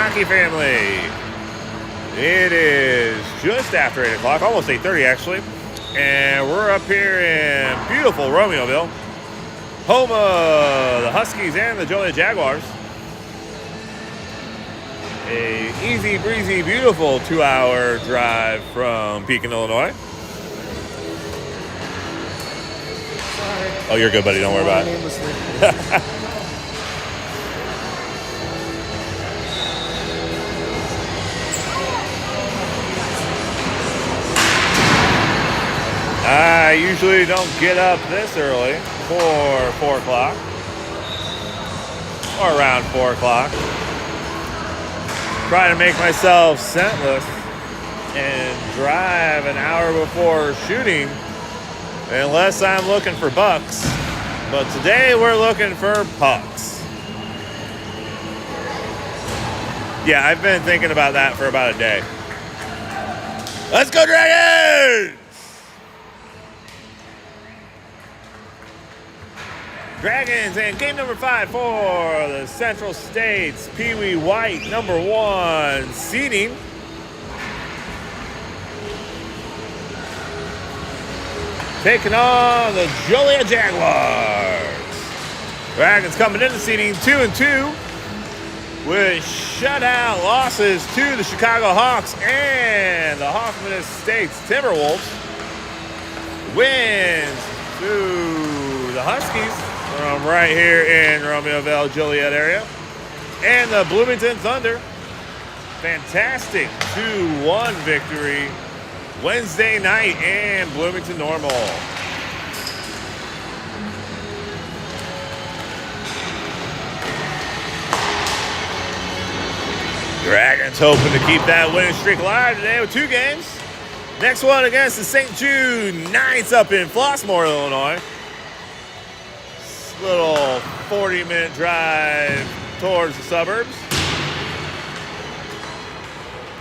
hockey family. It is just after 8 o'clock, almost 8:30 actually. And we're up here in beautiful Romeoville, home of the Huskies and the Joliet Jaguars. A easy breezy, beautiful 2-hour drive from Pekin, Illinois. Sorry. Oh, you're good, buddy. Don't worry about it. I usually don't get up this early for 4 o'clock or around 4 o'clock. Try to make myself scentless and drive an hour before shooting unless I'm looking for bucks. But today we're looking for pucks. Yeah, I've been thinking about that for about a day. Let's go Dragons! Dragons in game number 5 for the Central States Pee Wee White number 1 seeding. Taking on the Joliet Jaguars. Dragons coming into seeding 2-2 with shutout losses to the Chicago Hawks and the Hoffman Estates Timberwolves. Wins to the Huskies from right here in Romeoville, Joliet area. And the Bloomington Thunder, fantastic 2-1 victory Wednesday night in Bloomington Normal. Dragons hoping to keep that winning streak alive today with 2 games. Next one against the St. Jude Knights up in Flossmoor, Illinois. Little 40-minute drive towards the suburbs.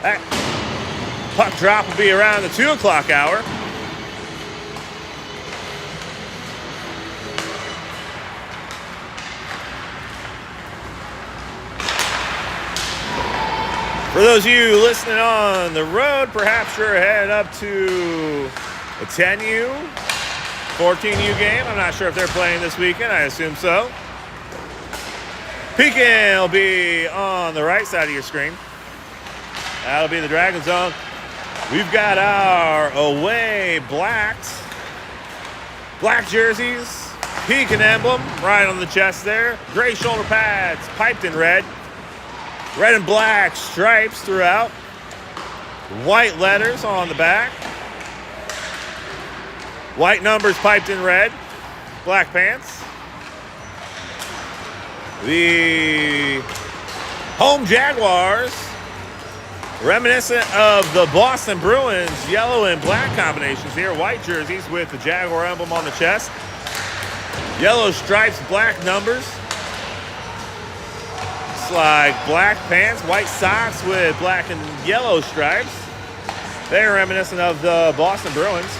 That puck drop will be around the 2 o'clock hour. For those of you listening on the road, perhaps you're headed up to a 10U, 14U game. I'm not sure if they're playing this weekend. I assume so. Pekin will be on the right side of your screen. That'll be the Dragon Zone. We've got our away black jerseys, Pekin emblem right on the chest there. Gray shoulder pads piped in red. Red and black stripes throughout. White letters on the back. White numbers piped in red. Black pants. The home Jaguars, reminiscent of the Boston Bruins yellow and black combinations here. White jerseys with the Jaguar emblem on the chest. Yellow stripes, black numbers. Looks like black pants, white socks with black and yellow stripes. They're reminiscent of the Boston Bruins.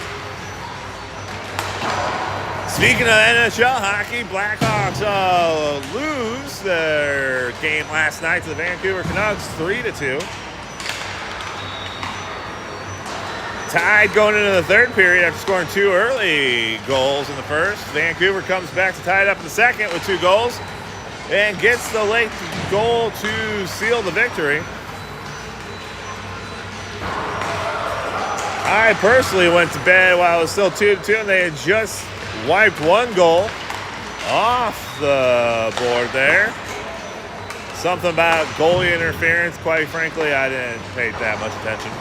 Speaking of NHL hockey, Blackhawks lose their game last night to the Vancouver Canucks 3-2. Tied going into the third period after scoring 2 early goals in the first. Vancouver comes back to tie it up in the second with 2 goals and gets the late goal to seal the victory. I personally went to bed while it was still 2-2 and they had just wiped 1 goal off the board there. Something about goalie interference, quite frankly, I didn't pay that much attention.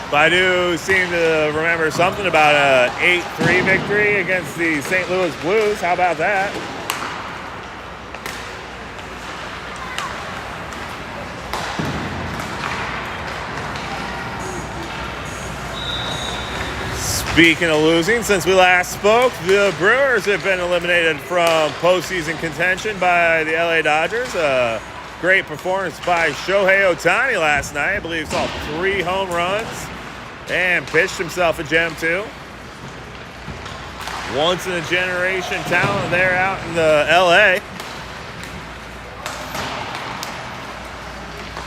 But I do seem to remember something about an 8-3 victory against the St. Louis Blues. How about that? Speaking of losing, since we last spoke, the Brewers have been eliminated from postseason contention by the LA Dodgers. Great performance by Shohei Ohtani last night. I believe he saw 3 home runs and pitched himself a gem too. Once in a generation talent there out in the LA.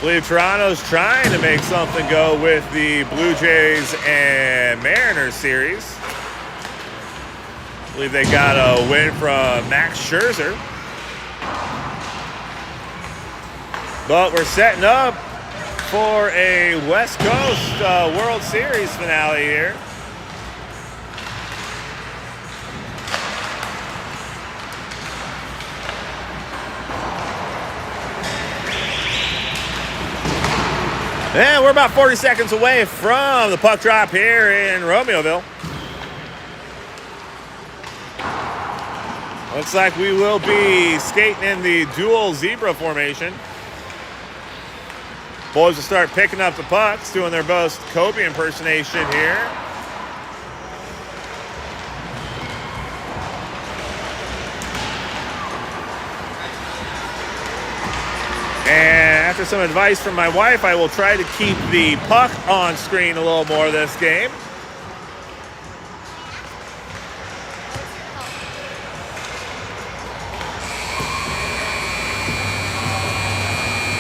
I believe Toronto's trying to make something go with the Blue Jays and Mariners series. I believe they got a win from Max Scherzer. But we're setting up for a West Coast World Series finale here. And we're about 40 seconds away from the puck drop here in Romeoville. Looks like we will be skating in the dual zebra formation. Boys will start picking up the pucks, doing their best Kobe impersonation here. And after some advice from my wife, I will try to keep the puck on screen a little more this game.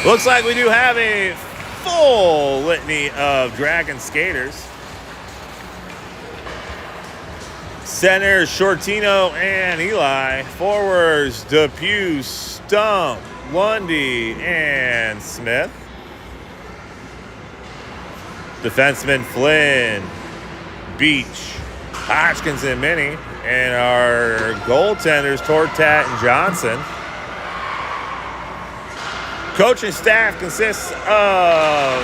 Looks like we do have a full litany of Dragon skaters. Center, Sciortino and Eli. Forwards, Depew, Stump, Lundy, and Smith. Defenseman, Flynn, Beach, Hodgkins, and Minnie. And our goaltenders, Tortat and Johnson. Coaching staff consists of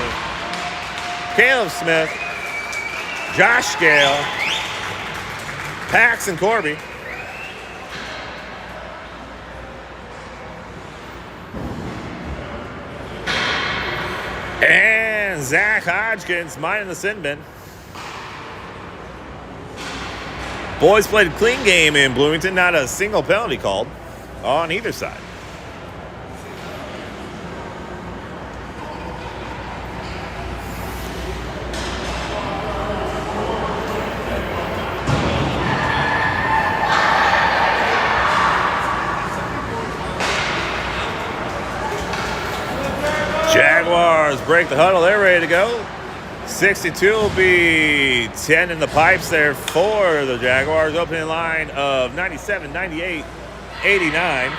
Caleb Smith, Josh Scale, Pax and Corby. And Zach Hodgkins minding the sin bin. Boys played a clean game in Bloomington, not a single penalty called on either side. Jaguars break the huddle. They're ready to go. 62 will be 10 in the pipes there for the Jaguars. Opening line of 97, 98, 89.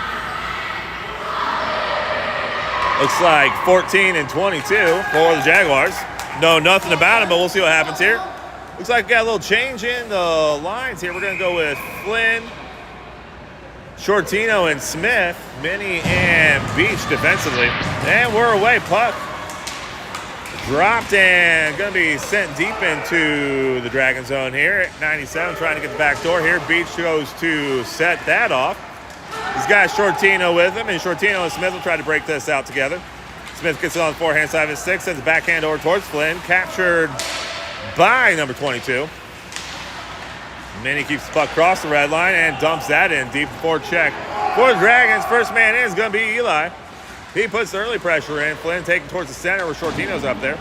Looks like 14 and 22 for the Jaguars. Know nothing about them, but we'll see what happens here. Looks like we got a little change in the lines here. We're going to go with Flynn, Sciortino and Smith, Minnie and Beach defensively. And we're away. Puck dropped and going to be sent deep into the Dragon zone here at 97, trying to get the back door here. Beach goes to set that off. He's got Sciortino with him, and Sciortino and Smith will try to break this out together. Smith gets it on the forehand side of his stick, sends the backhand over towards Flynn. Captured by number 22. Minnie keeps the puck across the red line and dumps that in deep for check. For the Dragons, first man in is going to be Eli. He puts the early pressure in. Flynn taking towards the center where Sciortino's up there.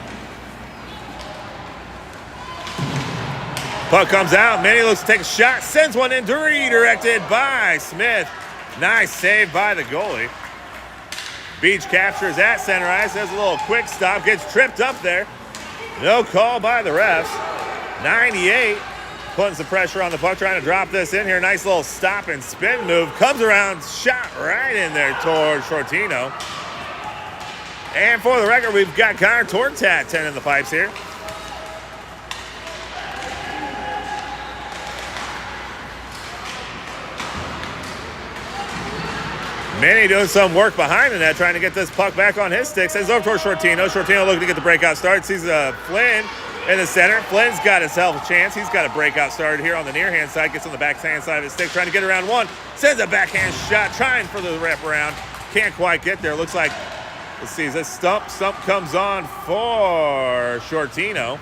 Puck comes out. Minnie looks to take a shot. Sends one in, redirected by Smith. Nice save by the goalie. Beach captures at center ice. Does a little quick stop. Gets tripped up there. No call by the refs. 98. Putting some pressure on the puck, trying to drop this in here. Nice little stop and spin move. Comes around, shot right in there towards Sciortino. And for the record, we've got Connor Tortat 10 in the pipes here. Minnie doing some work behind the net, trying to get this puck back on his stick. Sends over towards Sciortino. Sciortino looking to get the breakout start. Sees Flynn in the center. Flynn's got himself a chance. He's got a breakout started here on the near-hand side. Gets on the backhand side of his stick, trying to get around one. Sends a backhand shot, trying for the wraparound. Can't quite get there. Looks like, let's see, is this Stump? Stump comes on for Sciortino.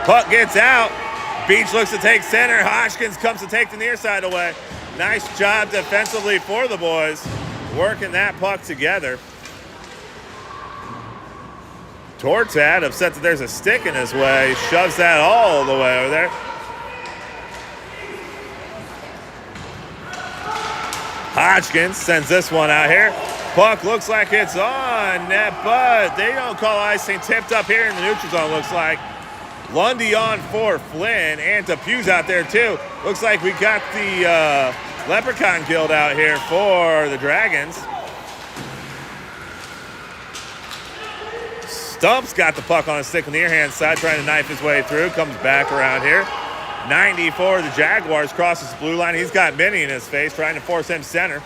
Puck gets out. Beach looks to take center. Hodgkins comes to take the near side away. Nice job defensively for the boys, working that puck together. Tortat, upset that there's a stick in his way, shoves that all the way over there. Hodgkins sends this one out here. Puck looks like it's on net, but they don't call icing. Tipped up here in the neutral zone, looks like. Lundy on for Flynn, and Depew's out there too. Looks like we got the Leprechaun Guild out here for the Dragons. Stump's got the puck on a stick on the near hand side, trying to knife his way through. Comes back around here. 90 for the Jaguars, crosses the blue line. He's got Minnie in his face, trying to force him center.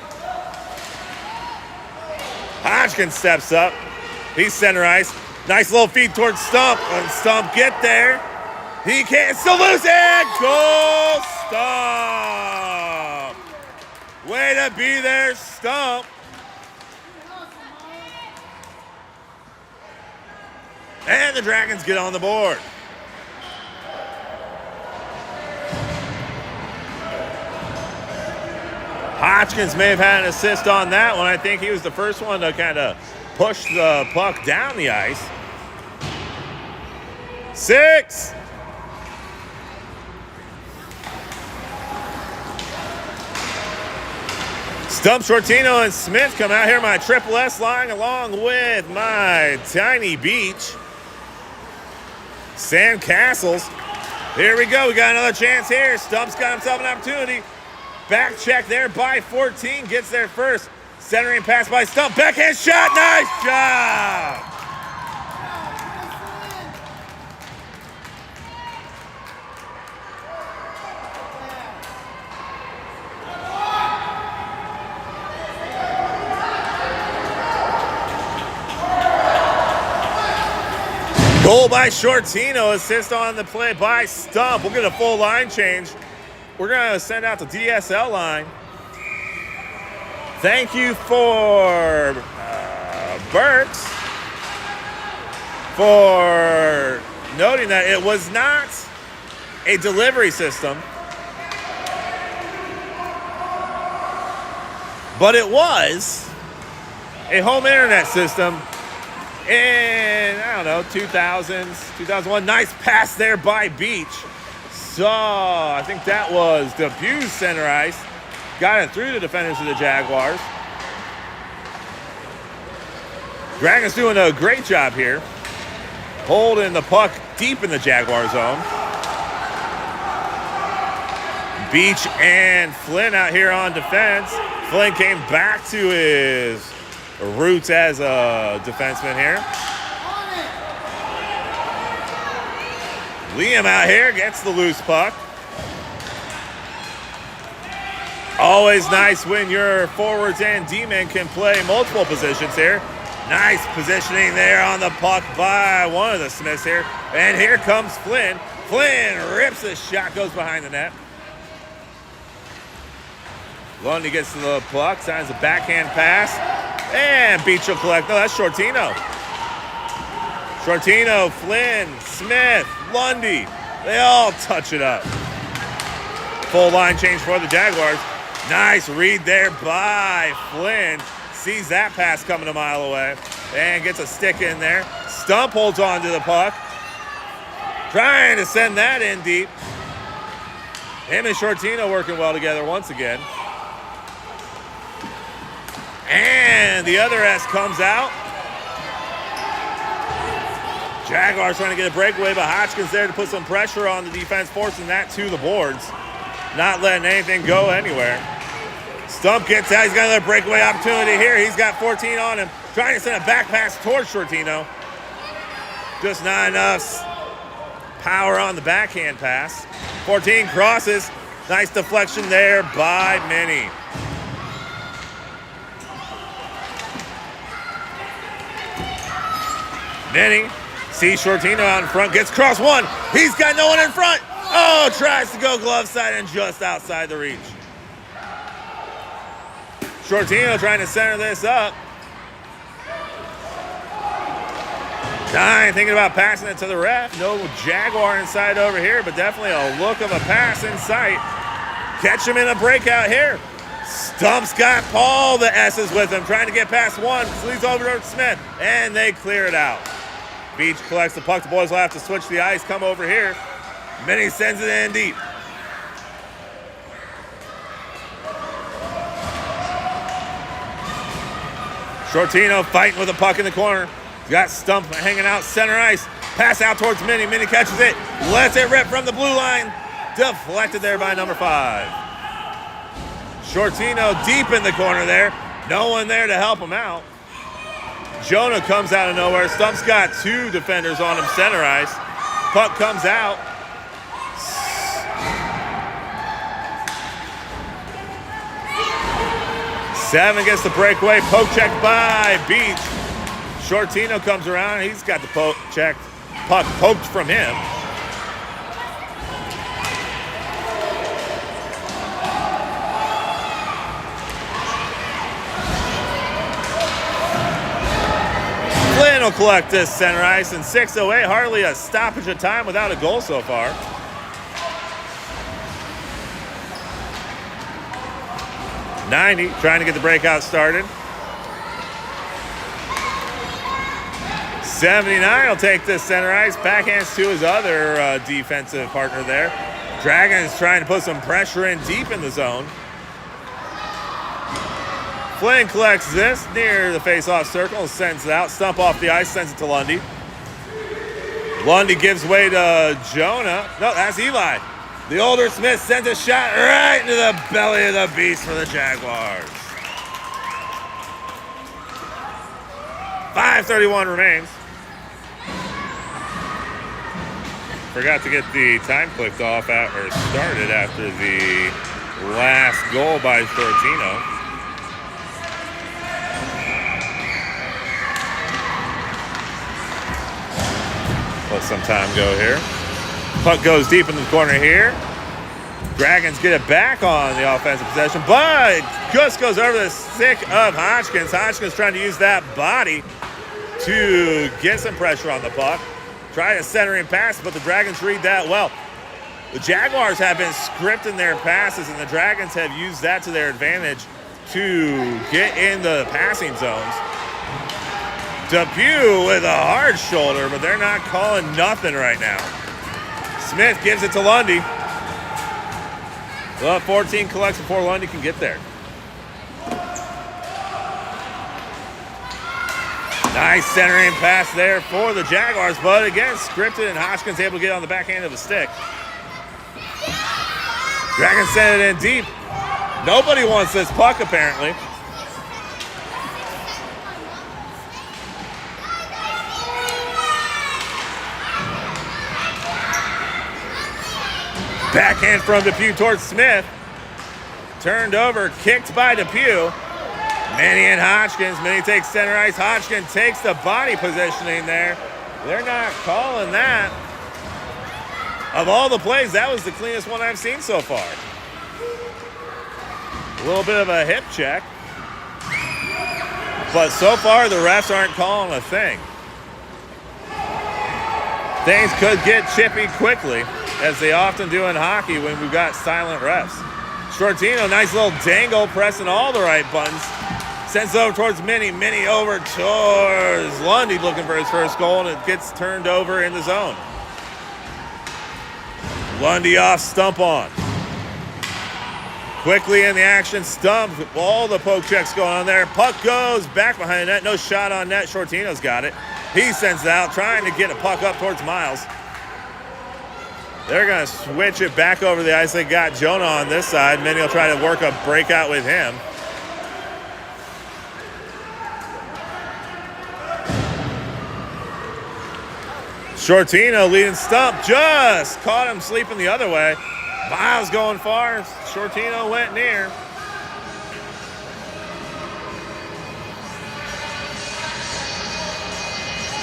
Hodgkins steps up. He's center ice. Nice little feed towards Stump. When Stump get there, he can't still lose it. Goal, Stump. Way to be there, Stump. And the Dragons get on the board. Hodgkins may have had an assist on that one. I think he was the first one to kind of push the puck down the ice. 6. Stump, Sciortino, and Smith come out here. My Triple S line along with my Tiny Beach. Sandcastles. Here we go. We got another chance here. Stump's got himself an opportunity. Back check there by 14. Gets there first. Centering pass by Stump. Backhand shot. Nice job. Goal by Sciortino, assist on the play by Stump. We'll get a full line change. We're going to send out the DSL line. Thank you for Burks for noting that it was not a delivery system, but it was a home internet system. In, I don't know, 2000s, 2001. Nice pass there by Beach. So, I think that was Depew's center ice. Got it through the defenders of the Jaguars. Dragons doing a great job here. Holding the puck deep in the Jaguar zone. Beach and Flynn out here on defense. Flynn came back to his roots as a defenseman here. Liam out here gets the loose puck. Always nice when your forwards and D-men can play multiple positions here. Nice positioning there on the puck by one of the Smiths here. And here comes Flynn. Flynn rips a shot, goes behind the net. Lundy gets to the puck, signs a backhand pass. And Beach will collect. No, that's Sciortino. Sciortino, Flynn, Smith, Lundy. They all touch it up. Full line change for the Jaguars. Nice read there by Flynn. Sees that pass coming a mile away. And gets a stick in there. Stump holds on to the puck. Trying to send that in deep. Him and Sciortino working well together once again. And the other S comes out. Jaguars trying to get a breakaway, but Hodgkins there to put some pressure on the defense, forcing that to the boards. Not letting anything go anywhere. Stump gets out. He's got another breakaway opportunity here. He's got 14 on him. Trying to send a back pass towards Sciortino. Just not enough power on the backhand pass. 14 crosses. Nice deflection there by Minnie. Minnie sees Sciortino out in front, gets cross one. He's got no one in front. Oh, tries to go glove side and just outside the reach. Sciortino trying to center this up. Nine thinking about passing it to the ref. No Jaguar inside over here, but definitely a look of a pass in sight. Catch him in a breakout here. Stump's got all the S's with him, trying to get past one. Leads over to Smith, and they clear it out. Beach collects the puck. The boys will have to switch the ice, come over here. Minnie sends it in deep. Sciortino fighting with a puck in the corner. He's got Stump hanging out center ice. Pass out towards Minnie. Minnie catches it. Lets it rip from the blue line. Deflected there by number 5. Sciortino deep in the corner there. No one there to help him out. Jonah comes out of nowhere. Stump's got 2 defenders on him center ice. Puck comes out. Seven gets the breakaway. Poke check by Beach. Sciortino comes around. He's got the poke check. Puck poked from him. Flynn will collect this center ice in 6:08. Hardly a stoppage of time without a goal so far. .90 trying to get the breakout started. 79 will take this center ice. Backhands to his other defensive partner there. Dragons trying to put some pressure in deep in the zone. Flynn collects this near the face-off circle, sends it out. Stump off the ice, sends it to Lundy. Lundy gives way to Jonah. No, that's Eli. The older Smith sends a shot right into the belly of the beast for the Jaguars. 5:31 remains. Forgot to get the time clicked off or started after the last goal by Sciortino. Let some time go here. Puck goes deep in the corner here. Dragons get it back on the offensive possession, but just goes over the stick of Hodgkins. Hodgkins trying to use that body to get some pressure on the puck. Try a centering pass, but the Dragons read that well. The Jaguars have been scripting their passes, and the Dragons have used that to their advantage to get in the passing zones. Depew with a hard shoulder, but they're not calling nothing right now. Smith gives it to Lundy. Well, 14 collects before Lundy can get there. Nice centering pass there for the Jaguars, but again, scripted, and Hodgkins able to get on the backhand of the stick. Dragons send it in deep. Nobody wants this puck, apparently. Backhand from Depew towards Smith. Turned over, kicked by Depew. Minnie and Hodgkins. Minnie takes center ice. Hodgkins takes the body positioning there. They're not calling that. Of all the plays, that was the cleanest one I've seen so far. A little bit of a hip check. But so far, the refs aren't calling a thing. Things could get chippy quickly, as they often do in hockey when we've got silent refs. Sciortino, nice little dangle, pressing all the right buttons. Sends it over towards Minnie. Minnie over towards Lundy, looking for his first goal, and it gets turned over in the zone. Lundy off, Stump on. Quickly in the action, Stump, all the poke checks going on there. Puck goes back behind the net, no shot on net. Sciortino's got it. He sends it out, trying to get a puck up towards Myles. They're going to switch it back over the ice. They got Jonah on this side. Minnie will try to work a breakout with him. Sciortino leading Stump, just caught him sleeping the other way. Myles going far. Sciortino went near.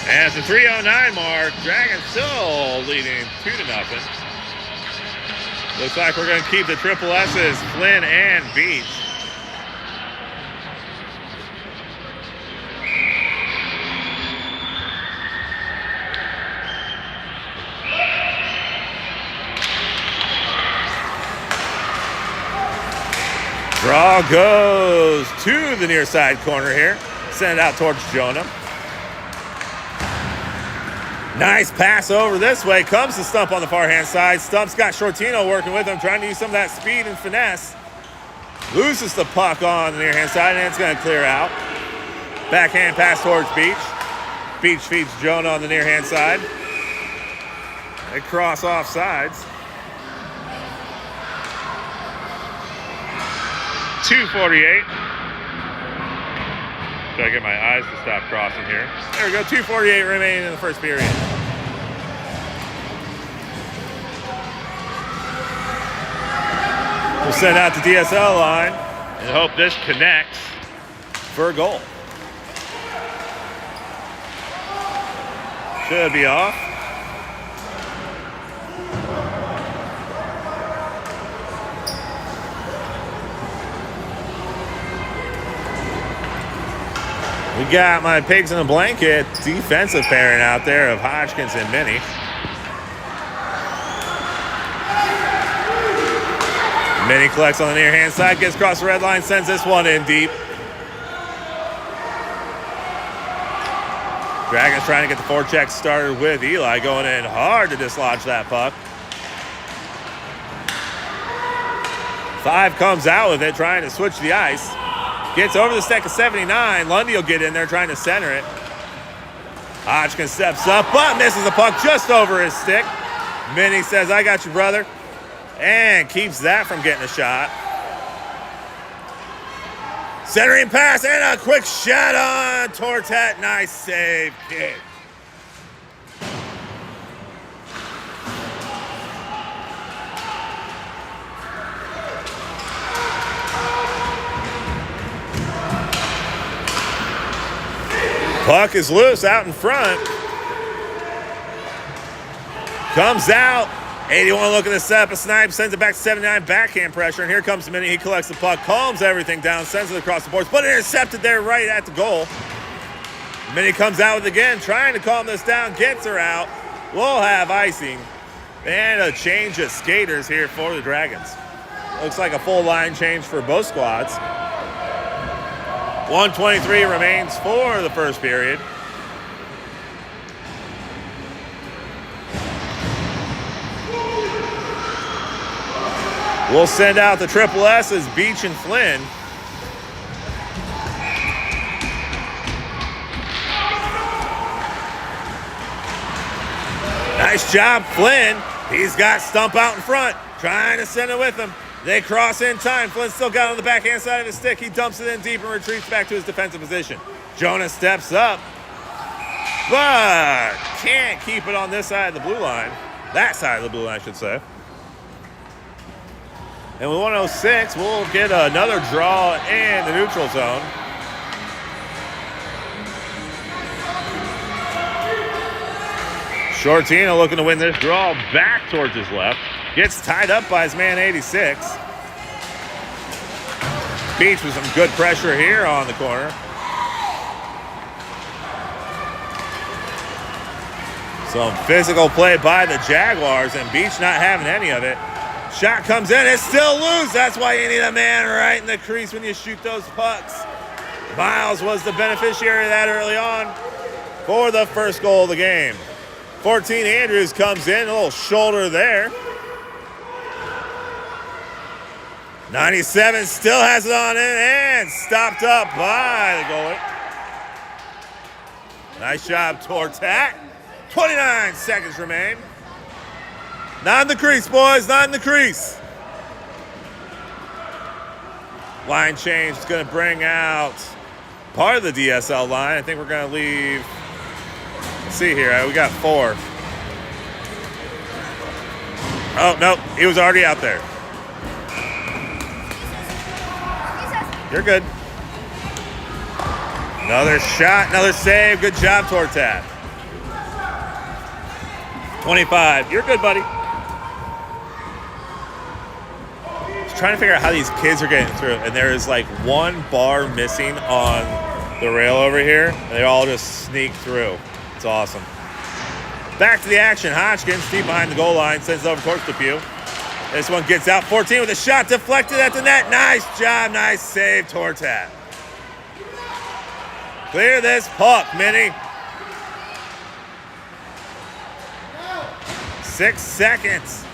And at the 3:09 mark, Dragons still leading 2-0. Looks like we're going to keep the triple S's, Flynn and Beach. Draw goes to the near side corner here. Send it out towards Jonah. Nice pass over this way. Comes to Stump on the far hand side. Stump's got Sciortino working with him, trying to use some of that speed and finesse. Loses the puck on the near hand side, and it's going to clear out. Backhand pass towards Beach. Beach feeds Jonah on the near hand side. They cross off sides. 2:48. Try to get my eyes to stop crossing here. There we go. 2:48 remaining in the first period. We'll send out the DSL line and hope this connects for a goal. Should be off. We got my pigs in a blanket defensive pairing out there of Hodgkins and Minnie. Minnie collects on the near hand side, gets across the red line, sends this one in deep. Dragons trying to get the forecheck started with Eli, going in hard to dislodge that puck. 5 comes out with it, trying to switch the ice. Gets over the stick of 79. Lundy will get in there trying to center it. Hodgkins steps up, but misses the puck just over his stick. Minnie says, I got you, brother. And keeps that from getting a shot. Centering pass and a quick shot on Tortat. Nice save, kid. Puck is loose out in front. Comes out. 81 looking to set up a snipe. Sends it back to 79. Backhand pressure. And here comes Minnie. He collects the puck. Calms everything down. Sends it across the boards. But intercepted there right at the goal. Minnie comes out with it again. Trying to calm this down. Gets her out. We'll have icing. And a change of skaters here for the Dragons. Looks like a full line change for both squads. 1:23 remains for the first period. We'll send out the triple S's, Beach and Flynn. Nice job, Flynn. He's got Stump out in front, trying to send it with him. They cross in time. Flynn still got it on the backhand side of his stick. He dumps it in deep and retreats back to his defensive position. Jonah steps up, but can't keep it on this side of the blue line. That side of the blue line, I should say. And with 1:06, we'll get another draw in the neutral zone. Sciortino looking to win this draw back towards his left. Gets tied up by his man 86. Beach with some good pressure here on the corner. Some physical play by the Jaguars, and Beach not having any of it. Shot comes in, it's still loose. That's why you need a man right in the crease when you shoot those pucks. Myles was the beneficiary of that early on for the first goal of the game. 14 Andrews comes in, a little shoulder there. 97 still has it on in and stopped up by the goalie. Nice job, Tortat. 29 seconds remain. Not in the crease, boys, not in the crease. Line change is going to bring out part of the DSL line. I think we're going to leave. Let's see here. We got 4. Oh, no. He was already out there. You're good. Another shot, another save. Good job, Tortat. 25. You're good, buddy. Just trying to figure out how these kids are getting through. And there is like one bar missing on the rail over here. And they all just sneak through. It's awesome. Back to the action. Hodgkins, deep behind the goal line, sends it over towards Depew. This one gets out. 14 with a shot deflected at the net. Nice job. Nice save, Tortat. Clear this puck, Minnie. 6 seconds.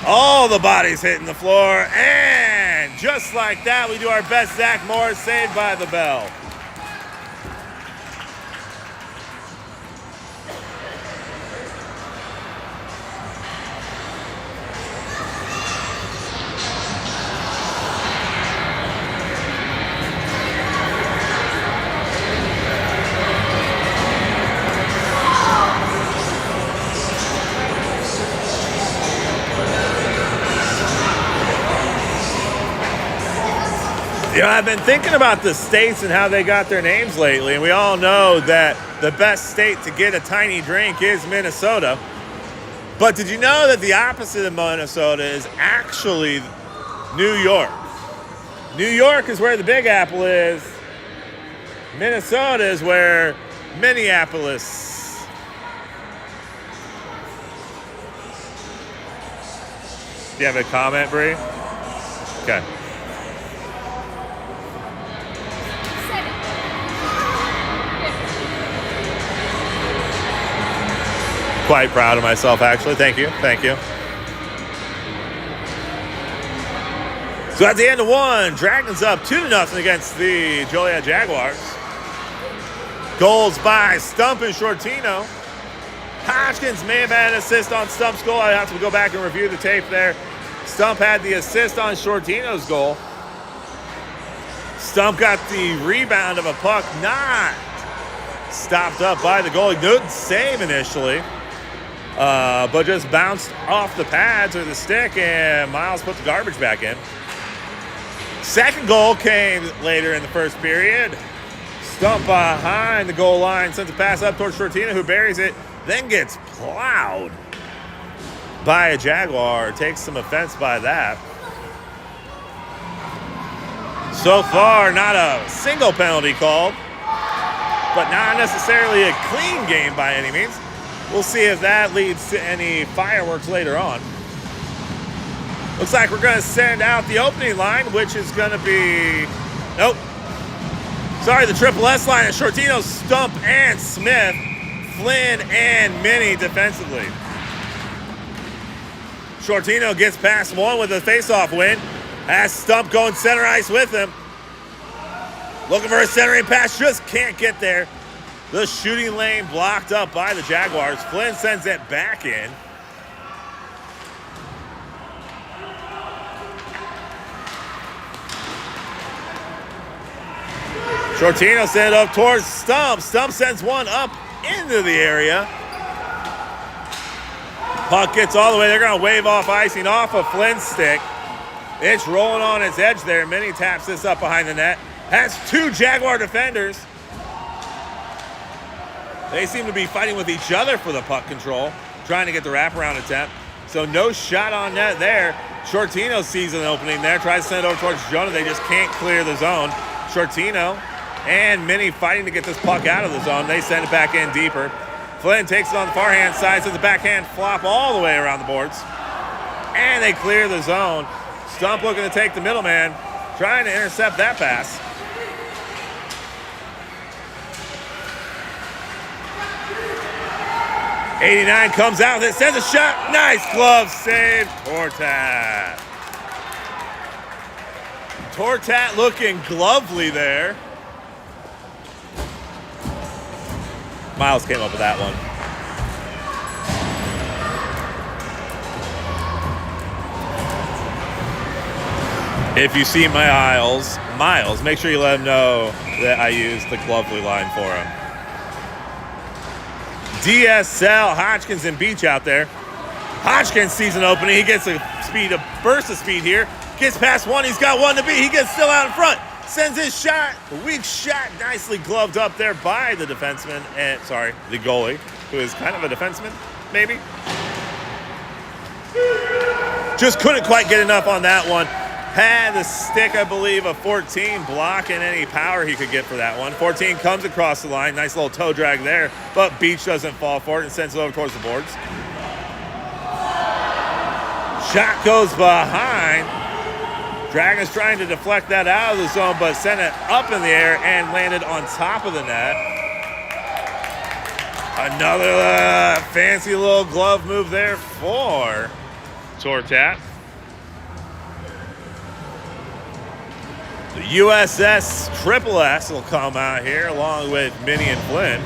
All the bodies hitting the floor. And just like that, we do our best. Zach Morris saved by the bell. You know, I've been thinking about the states and how they got their names lately, and we all know that the best state to get a tiny drink is Minnesota. But did you know that the opposite of Minnesota is actually New York? New York is where the Big Apple is. Minnesota is where Minneapolis. Do you have a comment, Bree? Okay. Quite proud of myself, actually. Thank you. Thank you. So at the end of one, Dragons up 2-0 against the Joliet Jaguars. Goals by Stump and Sciortino. Hodgkins may have had an assist on Stump's goal. I have to go back and review the tape there. Stump had the assist on Sciortino's goal. Stump got the rebound of a puck not stopped up by the goalie. Good save initially. But just bounced off the pads or the stick, and Myles put the garbage back in. Second goal came later in the first period. Stump behind the goal line, sends a pass up towards Sciortino, who buries it, then gets plowed by a Jaguar. Takes some offense by that. So far, not a single penalty called, but not necessarily a clean game by any means. We'll see if that leads to any fireworks later on. Looks like we're going to send out the opening line, which is going to be... Nope. Sorry, the Triple S line is Sciortino, Stump, and Smith. Flynn and Minnie defensively. Sciortino gets past one with a face-off win. Has Stump going center ice with him. Looking for a centering pass, just can't get there. The shooting lane blocked up by the Jaguars. Flynn sends it back in. Sciortino sent it up towards Stump. Stump sends one up into the area. Puck gets all the way. They're going to wave off icing off of Flynn's stick. It's rolling on its edge there. Minnie taps this up behind the net. Has two Jaguar defenders. They seem to be fighting with each other for the puck control, trying to get the wraparound attempt. So no shot on net there. Sciortino sees an opening there, tries to send it over towards Jonah. They just can't clear the zone. Sciortino and Minnie fighting to get this puck out of the zone. They send it back in deeper. Flynn takes it on the far hand side, sends the backhand flop all the way around the boards. And they clear the zone. Stump looking to take the middleman, trying to intercept that pass. '89 comes out with it, sends a shot. Nice glove save, Tortat. Tortat looking glovely there. Myles came up with that one. If you see Myles, make sure you let him know that I used the glovely line for him. DSL, Hodgkins and Beach out there. Hodgkins sees an opening. He gets a burst of speed here. Gets past one. He's got one to beat. He gets still out in front. Sends his shot. A weak shot. Nicely gloved up there by the defenseman. The goalie, who is kind of a defenseman, maybe. Just couldn't quite get enough on that one. Had the stick, I believe, of 14 blocking any power he could get for that one. 14 comes across the line. Nice little toe drag there. But Beach doesn't fall for it and sends it over towards the boards. Shot goes behind. Dragons trying to deflect that out of the zone, but sent it up in the air and landed on top of the net. Another fancy little glove move there for Tortat. The USS Triple S will come out here along with Minnie and Flynn.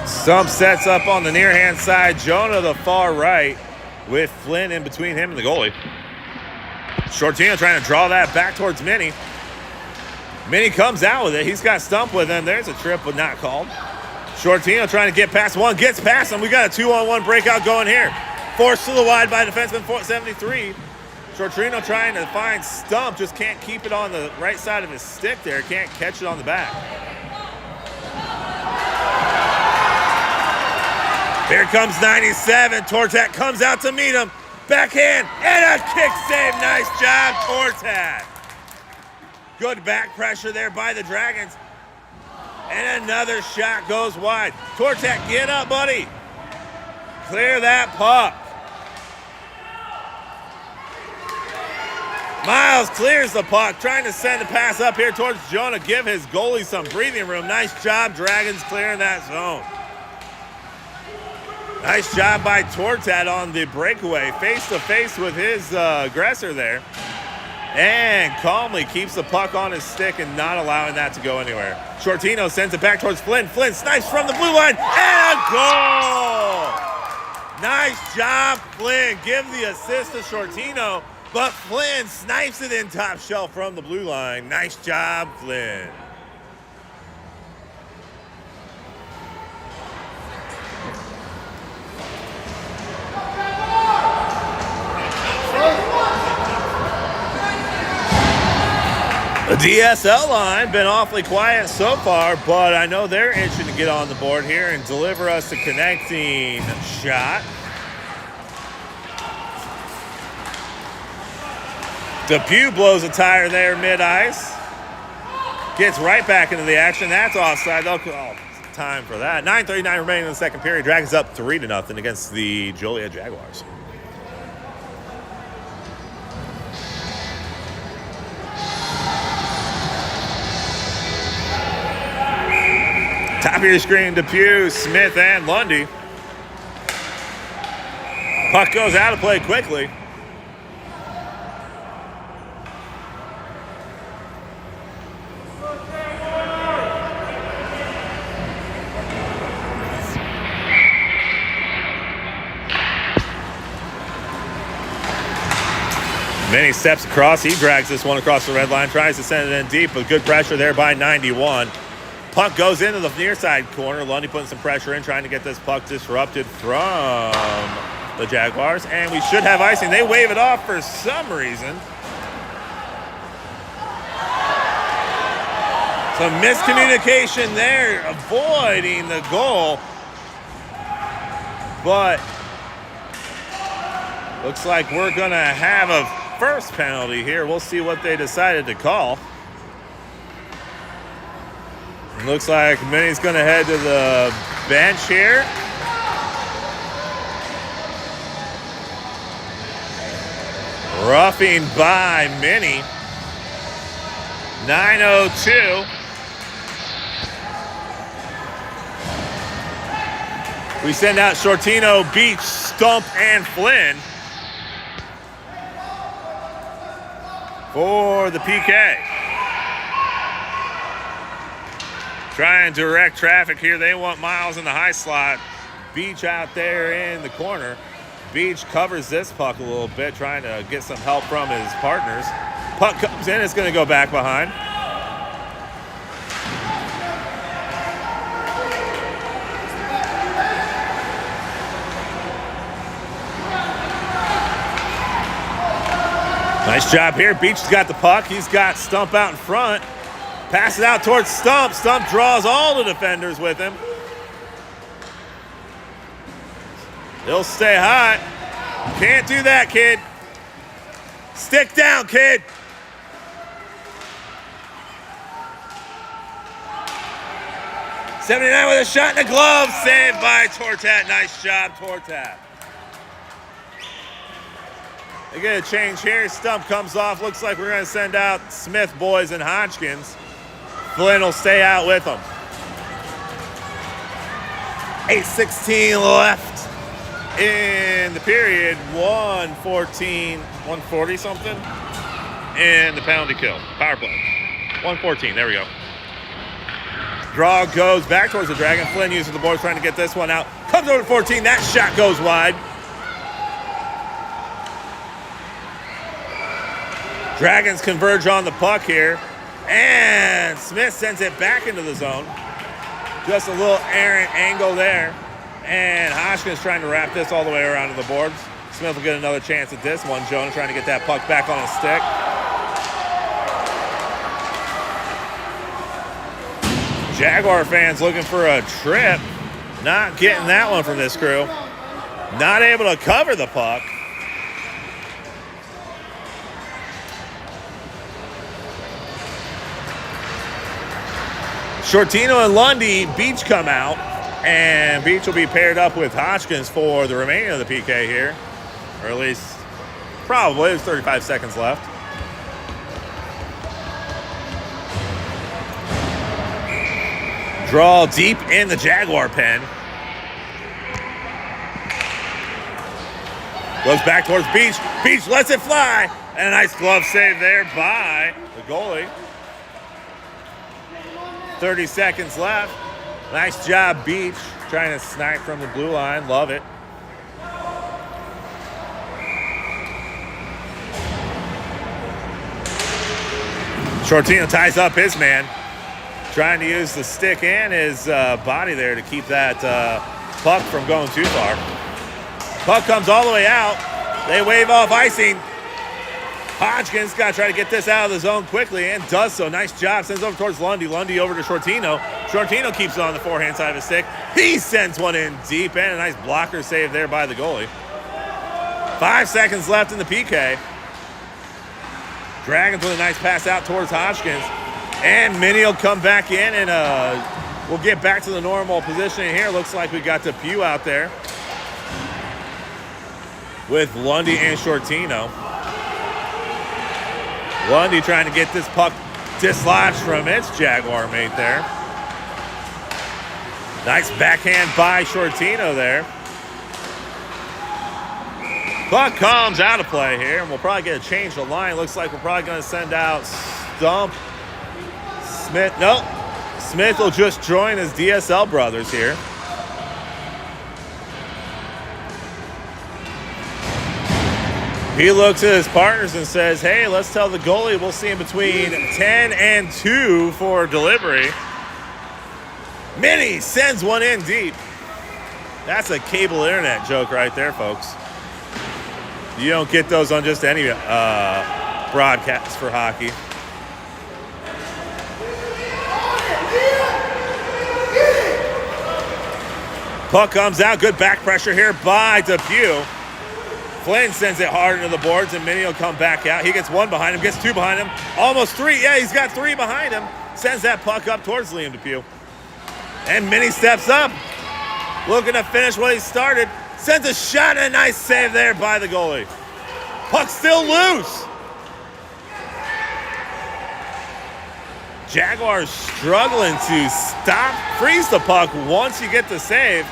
Stump sets up on the near hand side. Jonah the far right with Flynn in between him and the goalie. Sciortino trying to draw that back towards Minnie. Minnie comes out with it. He's got Stump with him. There's a trip, but not called. Sciortino trying to get past one. Gets past him. We got a 2-on-1 breakout going here. Forced to the wide by defenseman 73. Sciortino trying to find Stump. Just can't keep it on the right side of his stick there. Can't catch it on the back. Here comes 97. Tortat comes out to meet him. Backhand and a kick save. Nice job, Tortat. Good back pressure there by the Dragons. And another shot goes wide. Tortat, get up, buddy. Clear that puck. Myles clears the puck, trying to send a pass up here towards Jonah. Give his goalie some breathing room. Nice job, Dragons, clearing that zone. Nice job by Tortat on the breakaway. Face-to-face with his aggressor there. And calmly keeps the puck on his stick and not allowing that to go anywhere. Sciortino sends it back towards Flynn. Flynn snipes from the blue line. And a goal! Nice job, Flynn. Give the assist to Sciortino. But Flynn snipes it in top shelf from the blue line. Nice job, Flynn. The DSL line been awfully quiet so far, but I know they're itching to get on the board here and deliver us a connecting shot. Depew blows a tire there mid-ice. Gets right back into the action. That's offside. They'll call time for that. 9:39 remaining in the second period. Dragons up 3-0 against the Joliet Jaguars. Top of your screen, Depew, Smith, and Lundy. Puck goes out of play quickly. Minnie steps across. He drags this one across the red line, tries to send it in deep, but good pressure there by 91. Puck goes into the near side corner. Lundy putting some pressure in, trying to get this puck disrupted from the Jaguars. And we should have icing. They wave it off for some reason. Some miscommunication there, avoiding the goal. But looks like we're going to have a first penalty here. We'll see what they decided to call. Looks like Minnie's going to head to the bench here. Roughing by Minnie. 9:02. We send out Sciortino, Beach, Stump, and Flynn for the PK. Try and direct traffic here. They want Myles in the high slot. Beach out there in the corner. Beach covers this puck a little bit, trying to get some help from his partners. Puck comes in. It's going to go back behind. Nice job here. Beach has got the puck. He's got Stump out in front. Pass it out towards Stump. Stump draws all the defenders with him. He'll stay hot. Can't do that, kid. Stick down, kid. '79 with a shot in the glove. Saved by Tortat. Nice job, Tortat. They get a change here. Stump comes off. Looks like we're going to send out Smith, Boys, and Hodgkins. Flynn will stay out with them. 8:16 left in in the period, 140 something. And the penalty kill. Power play. 114. There we go. Draw goes back towards the Dragon. Flynn uses the boards trying to get this one out. Comes over to 14. That shot goes wide. Dragons converge on the puck here. And Smith sends it back into the zone. Just a little errant angle there. And Hodgkin's trying to wrap this all the way around to the boards. Smith will get another chance at this one. Jonah trying to get that puck back on his stick. Jaguar fans looking for a trip. Not getting that one from this crew. Not able to cover the puck. Sciortino and Lundy, Beach come out. And Beach will be paired up with Hodgkins for the remaining of the PK here. Or at least, probably, there's 35 seconds left. Draw deep in the Jaguar pen. Goes back towards Beach. Beach lets it fly. And a nice glove save there by the goalie. 30 seconds left. Nice job, Beach. Trying to snipe from the blue line. Love it. Sciortino ties up his man. Trying to use the stick and his body there to keep that puck from going too far. Puck comes all the way out. They wave off icing. Hodgkins got to try to get this out of the zone quickly and does so. Nice job. Sends over towards Lundy. Lundy over to Sciortino. Sciortino keeps it on the forehand side of his stick. He sends one in deep and a nice blocker save there by the goalie. 5 seconds left in the PK. Dragons with a nice pass out towards Hodgkins. And Minnie will come back in and we'll get back to the normal positioning here. Looks like we got Depew out there with Lundy and Sciortino. Lundy trying to get this puck dislodged from its Jaguar mate there. Nice backhand by Sciortino there. Puck comes out of play here, and we'll probably get a change of line. Looks like we're probably going to send out Stump. Smith, nope. Smith will just join his DSL brothers here. He looks at his partners and says, hey, let's tell the goalie we'll see him between 10 and 2 for delivery. Minnie sends one in deep. That's a cable internet joke right there, folks. You don't get those on just any broadcast for hockey. Puck comes out. Good back pressure here by Depew. Flynn sends it hard into the boards, and Minnie will come back out. He gets one behind him, gets two behind him, almost three. Yeah, he's got three behind him. Sends that puck up towards Liam Depew. And Minnie steps up, looking to finish what he started. Sends a shot and a nice save there by the goalie. Puck still loose. Jaguars struggling to freeze the puck once you get the save.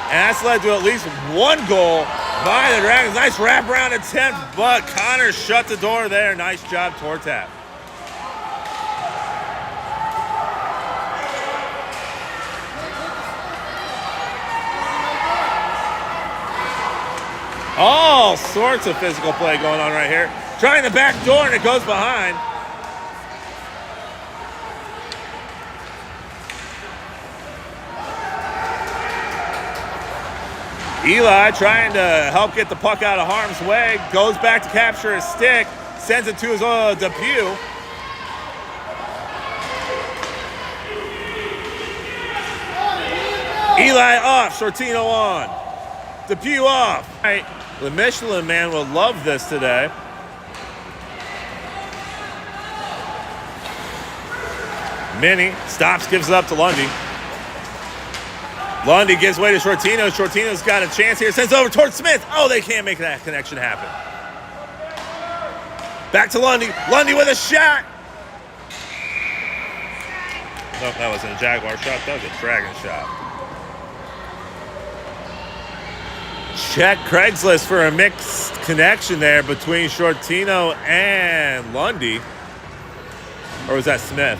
And that's led to at least one goal by the Dragons. Nice wraparound attempt, but Connor shut the door there. Nice job, Tortap. All sorts of physical play going on right here. Trying the back door, and it goes behind. Eli trying to help get the puck out of harm's way. Goes back to capture his stick. Sends it to his Depew. Eli off. Sciortino on. Depew off. Right. The Michelin man will love this today. Minnie stops, gives it up to Lundy. Lundy gives way to Sciortino. Sciortino's got a chance here. Sends over towards Smith. Oh, they can't make that connection happen. Back to Lundy. Lundy with a shot. Nope, that wasn't a Jaguar shot. That was a Dragon shot. Check Craigslist for a mixed connection there between Sciortino and Lundy. Or was that Smith?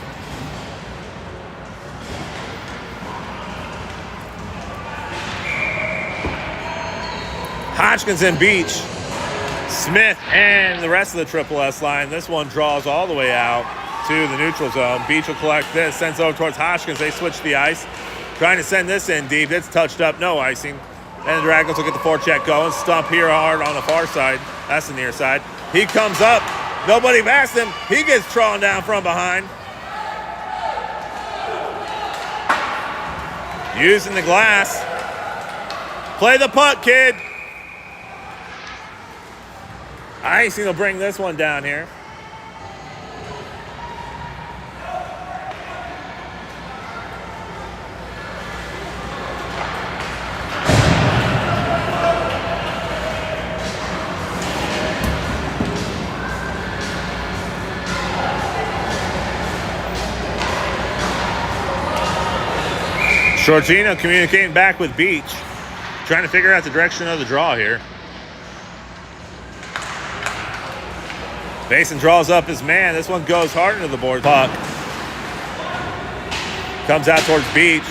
Hodgkins and Beach. Smith and the rest of the Triple S line. This one draws all the way out to the neutral zone. Beach will collect this, sends over towards Hodgkins. They switch the ice. Trying to send this in deep. It's touched up, no icing. And the Dragons will get the forecheck going. Stump here hard on the far side. That's the near side. He comes up. Nobody past him. He gets drawn down from behind. Using the glass. Play the puck, kid. Icing will bring this one down here. Sciortino communicating back with Beach. Trying to figure out the direction of the draw here. Payson draws up his man. This one goes hard into the board. Puck. Comes out towards Beach.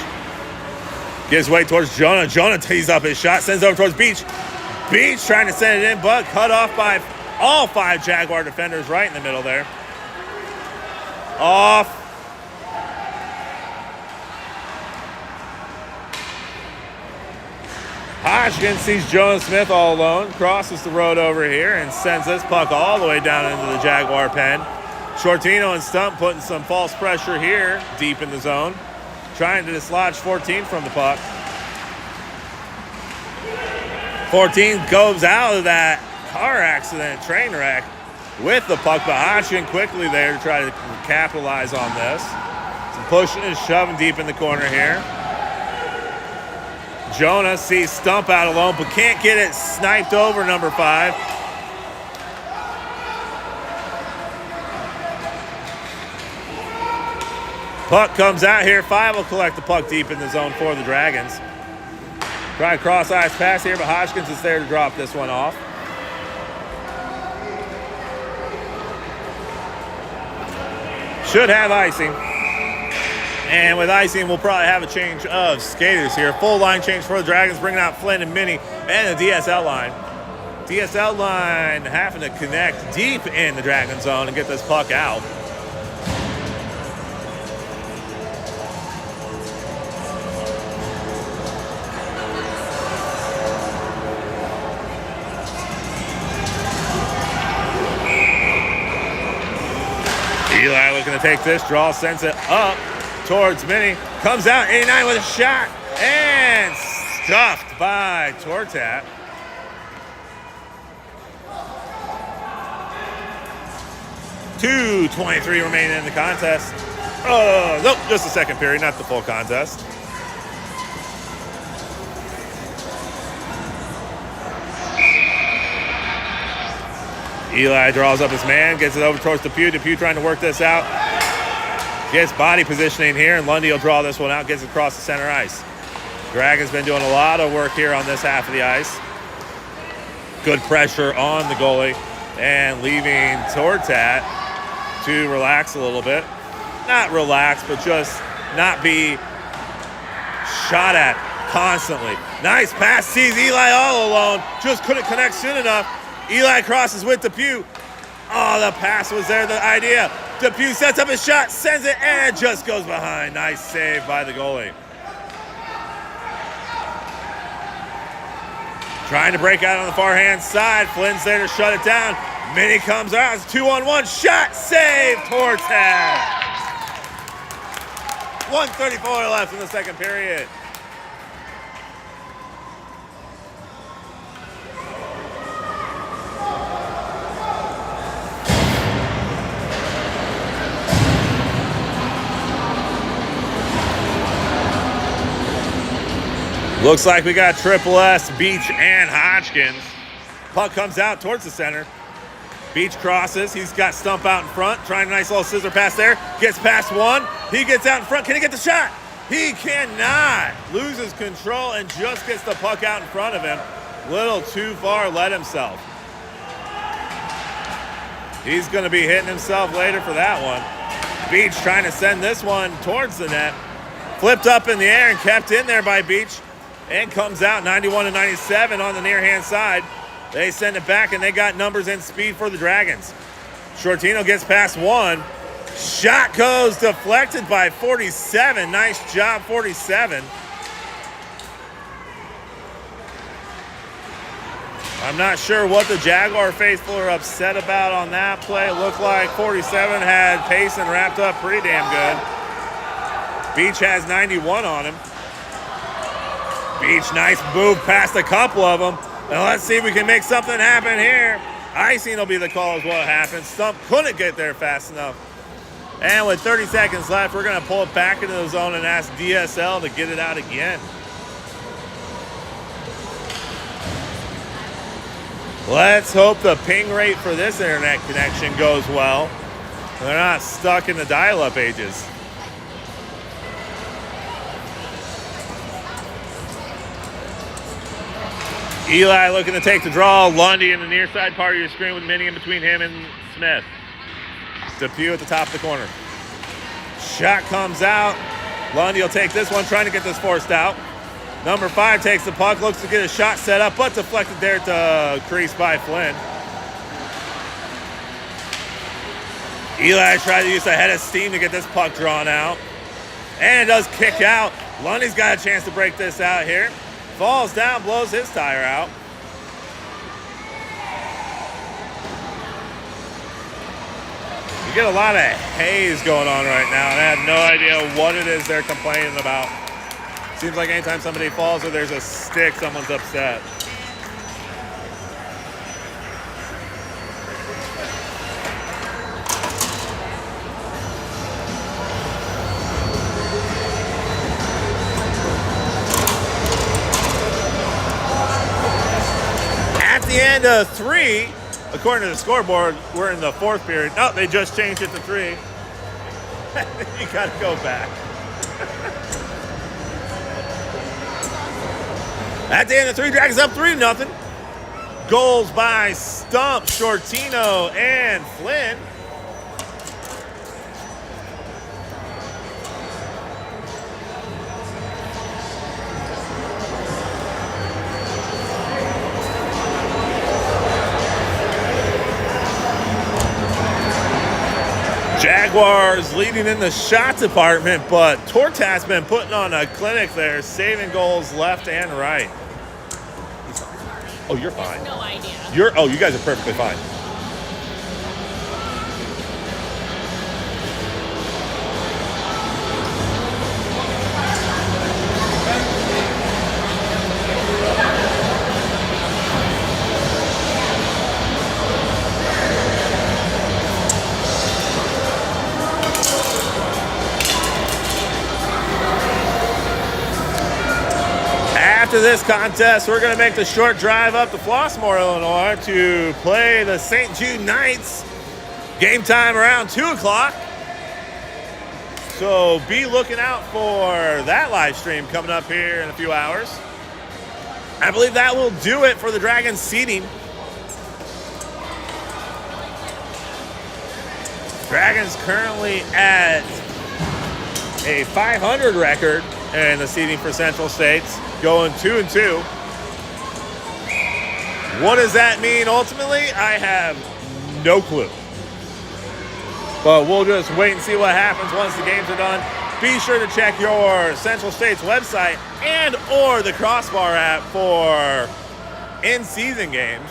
Gives way towards Jonah. Jonah tees up his shot. Sends over towards Beach. Beach trying to send it in, but cut off by all 5 Jaguar defenders right in the middle there. Off. Hodgkins sees Jonah Smith all alone, crosses the road over here, and sends this puck all the way down into the Jaguar pen. Sciortino and Stump putting some false pressure here, deep in the zone, trying to dislodge 14 from the puck. 14 goes out of that car accident, train wreck, with the puck, but Hodgkins quickly there to try to capitalize on this. Some pushing and shoving deep in the corner here. Jonah sees Stump out alone, but can't get it sniped over number 5. Puck comes out here. 5 will collect the puck deep in the zone for the Dragons. Try a cross-ice pass here, but Hodgkins is there to drop this one off. Should have icing. And with icing, we'll probably have a change of skaters here. Full line change for the Dragons, bringing out Flynn and Minnie and the DSL line. DSL line having to connect deep in the Dragon zone and get this puck out. Eli looking to take this draw, sends it up towards Minnie. Comes out, 89 with a shot, and stuffed by Tortat. .223 remaining in the contest. Nope, just the second period, not the full contest. Eli draws up his man, gets it over towards Depew. Depew trying to work this out. Gets body positioning here, and Lundy will draw this one out, gets it across the center ice. Dragon's been doing a lot of work here on this half of the ice. Good pressure on the goalie, and leaving Tortat to relax a little bit. Not relax, but just not be shot at constantly. Nice pass, sees Eli all alone, just couldn't connect soon enough. Eli crosses with Depew. Oh, the pass was there, the idea. Depew sets up his shot, sends it, and it just goes behind. Nice save by the goalie. Trying to break out on the far-hand side. Flynn's there to shut it down. Minnie comes out. It's 2-on-1. Shot, save, Tortat. 1:34 left in the second period. Looks like we got Triple S, Beach, and Hodgkins. Puck comes out towards the center. Beach crosses. He's got Stump out in front. Trying a nice little scissor pass there. Gets past one. He gets out in front. Can he get the shot? He cannot. Loses control and just gets the puck out in front of him. Little too far led himself. He's going to be hitting himself later for that one. Beach trying to send this one towards the net. Flipped up in the air and kept in there by Beach. And comes out 91-97 on the near hand side. They send it back and they got numbers and speed for the Dragons. Sciortino gets past one. Shot goes deflected by 47. Nice job, 47. I'm not sure what the Jaguar faithful are upset about on that play. It looked like 47 had Payson wrapped up pretty damn good. Beach has 91 on him. Beach, nice move past a couple of them. And let's see if we can make something happen here. Icing will be the call is what happens. Stump couldn't get there fast enough. And with 30 seconds left, we're going to pull it back into the zone and ask DSL to get it out again. Let's hope the ping rate for this internet connection goes well. They're not stuck in the dial-up ages. Eli looking to take the draw. Lundy in the near side part of your screen with Minnie in between him and Smith. Depew at the top of the corner. Shot comes out. Lundy will take this one, trying to get this forced out. Number 5 takes the puck, looks to get a shot set up, but deflected there at the crease by Flynn. Eli tried to use a head of steam to get this puck drawn out. And it does kick out. Lundy's got a chance to break this out here. Falls down, blows his tire out. You get a lot of haze going on right now, and I have no idea what it is they're complaining about. Seems like anytime somebody falls or there's a stick, someone's upset. At the end of 3, according to the scoreboard, we're in the 4th period. Oh, they just changed it to 3. You gotta go back. At the end of 3, Dragons up 3-0. Goals by Stump, Sciortino, and Flynn. Jaguars leading in the shot department, but Tortas been putting on a clinic there, saving goals left and right. Oh, you're fine. No idea. You guys are perfectly fine. After this contest, we're going to make the short drive up to Flossmoor, Illinois to play the St. Jude Knights. Game time around 2 o'clock. So be looking out for that live stream coming up here in a few hours. I believe that will do it for the Dragons seeding. Dragons currently at a 500 record in the seeding for Central States, going 2-2. What does that mean ultimately? I have no clue. But we'll just wait and see what happens once the games are done. Be sure to check your Central States website and or the Crossbar app for in-season games.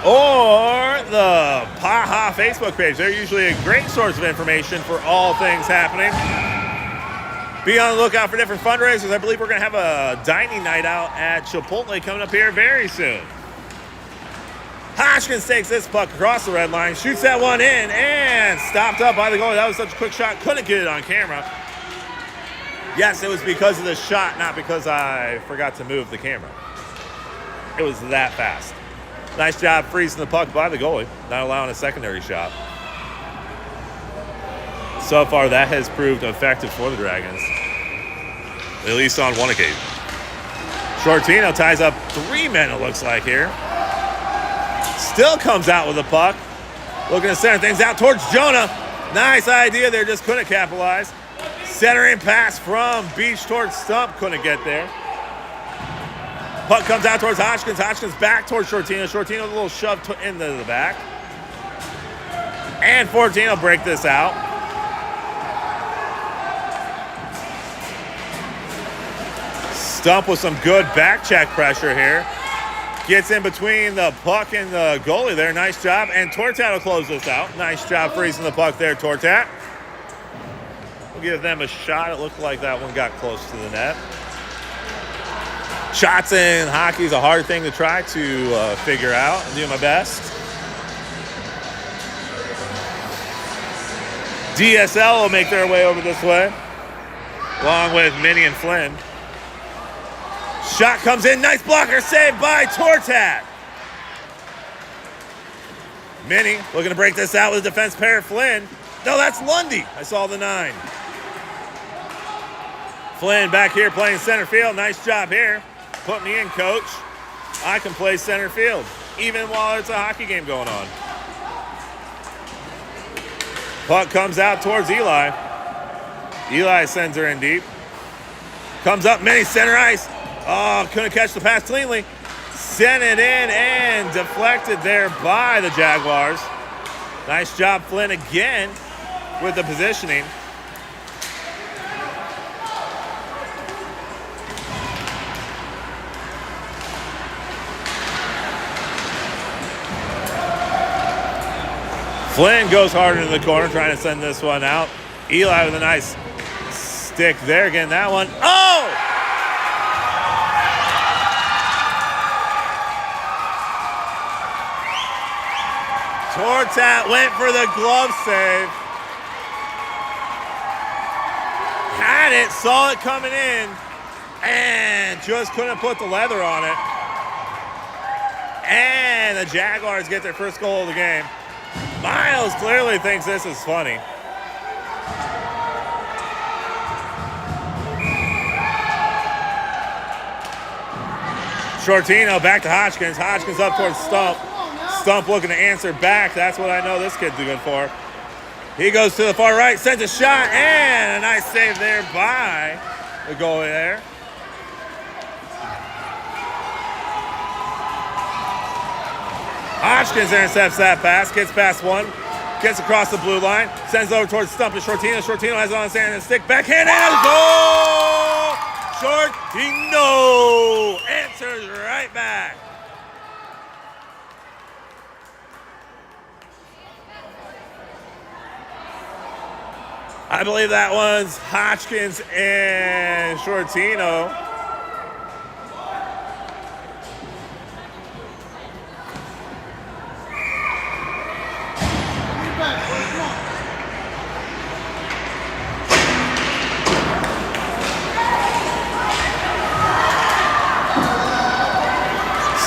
Or the Paha Facebook page. They're usually a great source of information for all things happening. Be on the lookout for different fundraisers. I believe we're going to have a dining night out at Chipotle coming up here very soon. Hodgkins takes this puck across the red line, shoots that one in, and stopped up by the goalie. That was such a quick shot, couldn't get it on camera. Yes, it was because of the shot, not because I forgot to move the camera. It was that fast. Nice job freezing the puck by the goalie, not allowing a secondary shot. So far, that has proved effective for the Dragons. at least on one occasion. Sciortino ties up 3 men, it looks like here. Still comes out with the puck. Looking to center things out towards Jonah. Nice idea there, just couldn't capitalize. Centering pass from Beach towards Stump, couldn't get there. Puck comes out towards Hodgkins. Hodgkins back towards Sciortino. Sciortino with a little shove into the back. And Fortino will break this out. Stump with some good back check pressure here. Gets in between the puck and the goalie there. Nice job. And Tortat will close this out. Nice job freezing the puck there, Tortat. We'll give them a shot. It looked like that one got close to the net. Shots in hockey is a hard thing to try to figure out. I'm doing my best. DSL will make their way over this way, along with Minnie and Flynn. Shot comes in. Nice blocker saved by Tortat. Minnie looking to break this out with a defense pair. Flynn. No, that's Lundy. I saw the 9. Flynn back here playing center field. Nice job here. Put me in, coach. I can play center field, even while it's a hockey game going on. Puck comes out towards Eli. Eli sends her in deep. Comes up, Minnie, center ice. Oh, couldn't catch the pass cleanly. Sent it in and deflected there by the Jaguars. Nice job, Flynn, again with the positioning. Flynn goes hard into the corner, trying to send this one out. Eli with a nice stick there, getting that one. Oh! Tortat went for the glove save. Had it, saw it coming in, and just couldn't put the leather on it. And the Jaguars get their first goal of the game. Myles clearly thinks this is funny. Sciortino back to Hodgkins. Hodgkins up towards Stump. Stump looking to answer back. That's what I know this kid's good for. He goes to the far right, sends a shot, and a nice save there by the goalie there. Hodgkins intercepts that pass, gets past one, gets across the blue line, sends it over towards Stump to Sciortino. Sciortino has it on his hand and a stick, backhand and a goal! Sciortino answers right back. I believe that was Hodgkins and Sciortino.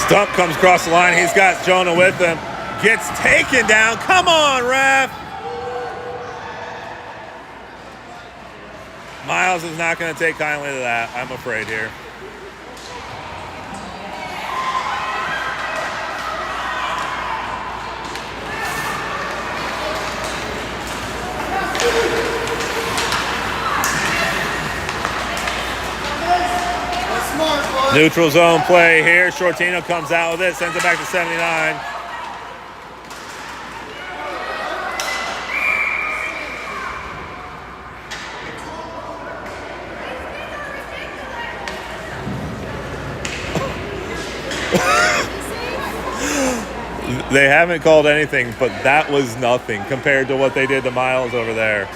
Stump comes across the line. He's got Jonah with him. Gets taken down. Come on, ref. Myles is not going to take kindly to that, I'm afraid here. Neutral zone play here. Sciortino comes out with it, sends it back to 79. They haven't called anything, but that was nothing compared to what they did to Myles over there.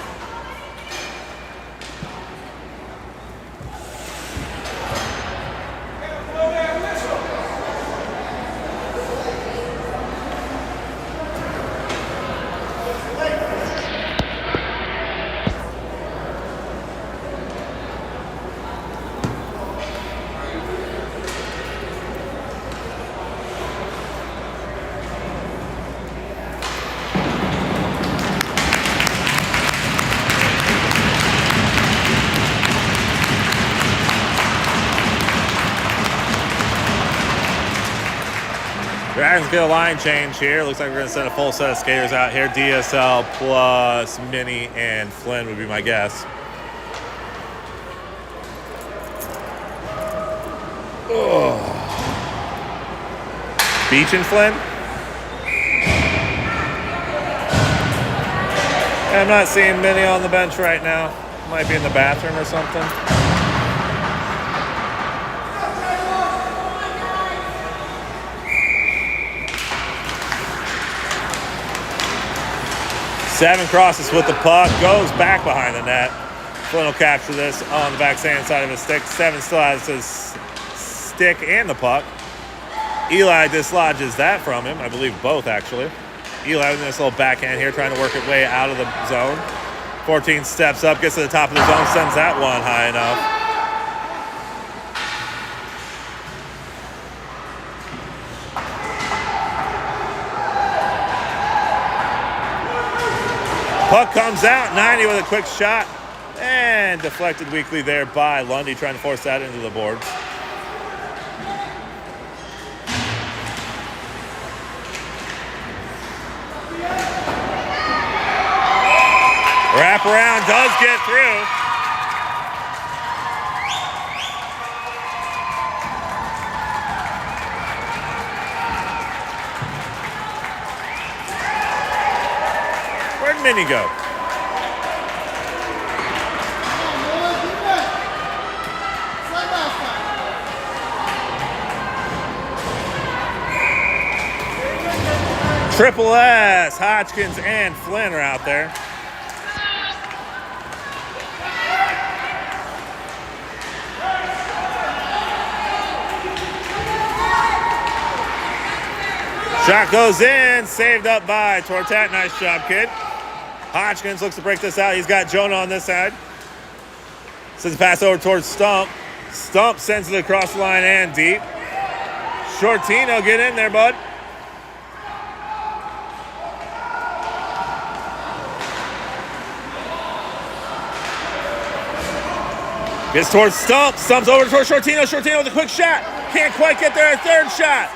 Dragons get a line change here. Looks like we're going to send a full set of skaters out here. DSL plus Minnie and Flynn would be my guess. Oh. Beach and Flynn? I'm not seeing Minnie on the bench right now. Might be in the bathroom or something. Seven crosses with the puck, goes back behind the net. Flynn will capture this on the backhand side of his stick. Seven still has his stick and the puck. Eli dislodges that from him. I believe both, actually. Eli with this little backhand here, trying to work his way out of the zone. 14 steps up, gets to the top of the zone, sends that one high enough. Puck comes out, 90 with a quick shot, and deflected weakly there by Lundy, trying to force that into the boards. Wraparound does get through. Where'd Minnie go? Triple S, Hodgkins and Flynn are out there. Shot goes in, saved up by Tortat. Nice job, kid. Hodgkins looks to break this out. He's got Jonah on this side. Sends a pass over towards Stump. Stump sends it across the line and deep. Sciortino, get in there, bud. Gets towards Stump. Stump's over towards Sciortino. Sciortino with a quick shot. Can't quite get there. A third shot.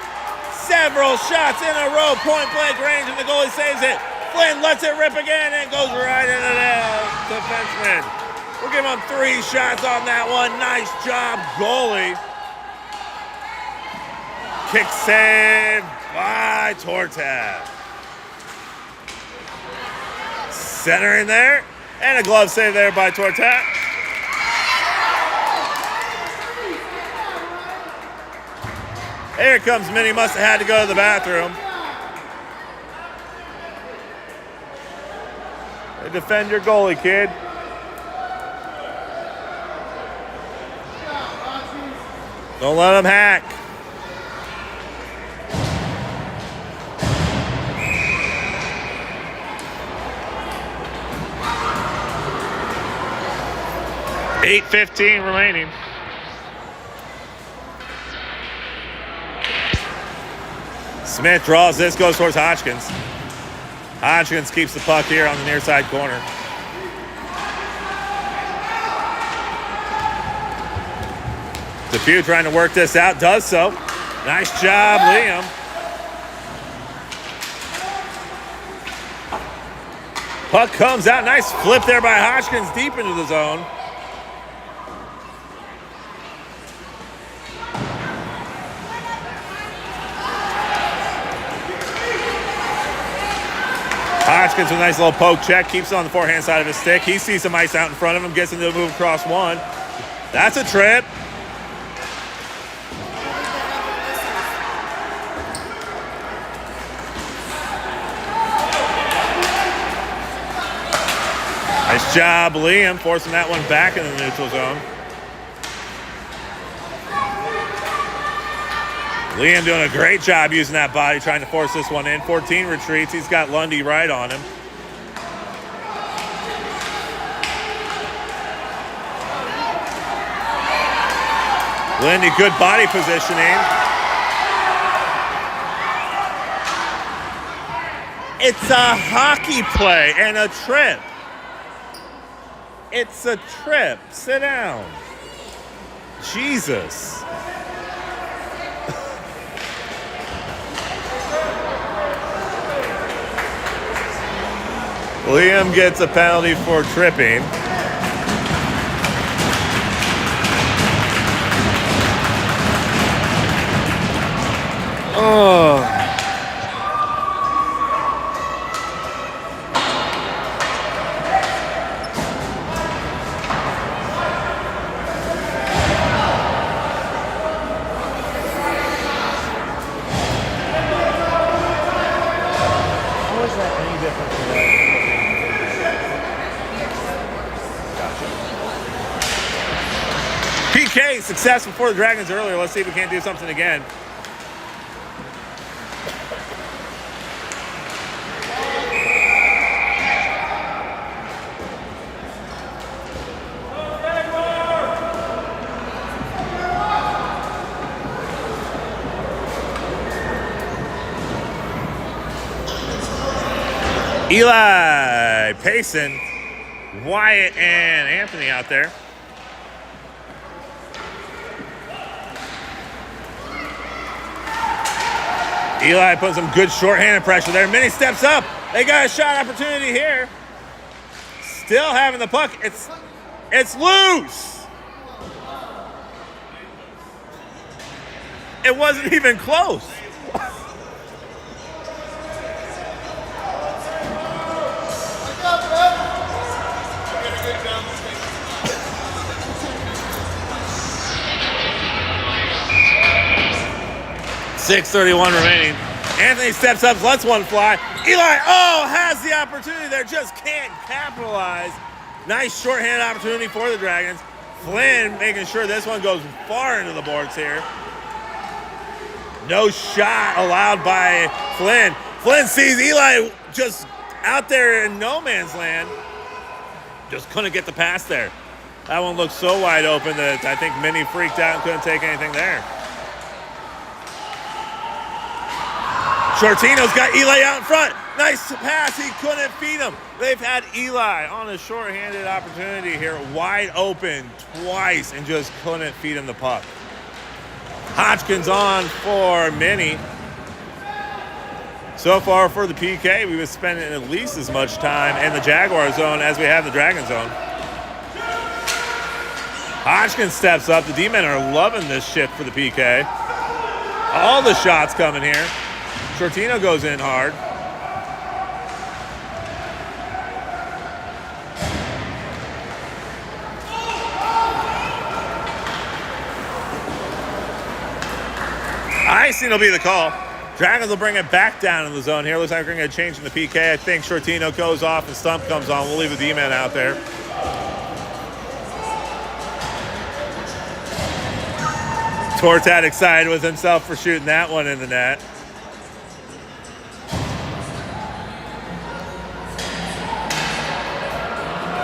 Several shots in a row, point blank range, and the goalie saves it. Flynn lets it rip again and goes right into the defenseman. We'll give him 3 shots on that one. Nice job, goalie. Kick save by Tortat. Center in there, and a glove save there by Tortat. Here comes Minnie, must have had to go to the bathroom. Hey, defend your goalie, kid. Don't let him hack. $8:15 remaining. Smith draws this, goes towards Hodgkins. Hodgkins keeps the puck here on the near side corner. Depew trying to work this out, does so. Nice job, Liam. Puck comes out, nice flip there by Hodgkins deep into the zone. Hodgkins with a nice little poke check, keeps it on the forehand side of his stick. He sees some ice out in front of him, gets into a move across one. That's a trip. Nice job, Liam, forcing that one back in the neutral zone. Liam doing a great job using that body, trying to force this one in. 14 retreats. He's got Lundy right on him. Lundy, good body positioning. It's a hockey play and a trip. It's a trip. Sit down. Jesus. Liam gets a penalty for tripping. Oh. How is that any different from that? PK successful for the Dragons earlier. Let's see if we can't do something again. Eli, Payson, Wyatt, and Anthony out there. Eli put some good shorthanded pressure there. Mini steps up. They got a shot opportunity here. Still having the puck. It's loose. It wasn't even close. 6:31 remaining. Anthony steps up, lets one fly. Eli, has the opportunity there, just can't capitalize. Nice shorthanded opportunity for the Dragons. Flynn making sure this one goes far into the boards here. No shot allowed by Flynn. Flynn sees Eli just out there in no man's land. Just couldn't get the pass there. That one looked so wide open that I think Minnie freaked out and couldn't take anything there. Sciortino's got Eli out in front. Nice pass. He couldn't feed him. They've had Eli on a shorthanded opportunity here, wide open twice, and just couldn't feed him the puck. Hodgkins on for Minnie. So far for the PK, we've been spending at least as much time in the Jaguar zone as we have the Dragon zone. Hodgkins steps up. The D-men are loving this shift for the PK. All the shots coming here. Sciortino goes in hard. Icing will be the call. Dragons will bring it back down in the zone here. Looks like we're going to get a change in the PK. I think Sciortino goes off and Stump comes on. We'll leave the D-man out there. Tortat excited with himself for shooting that one in the net.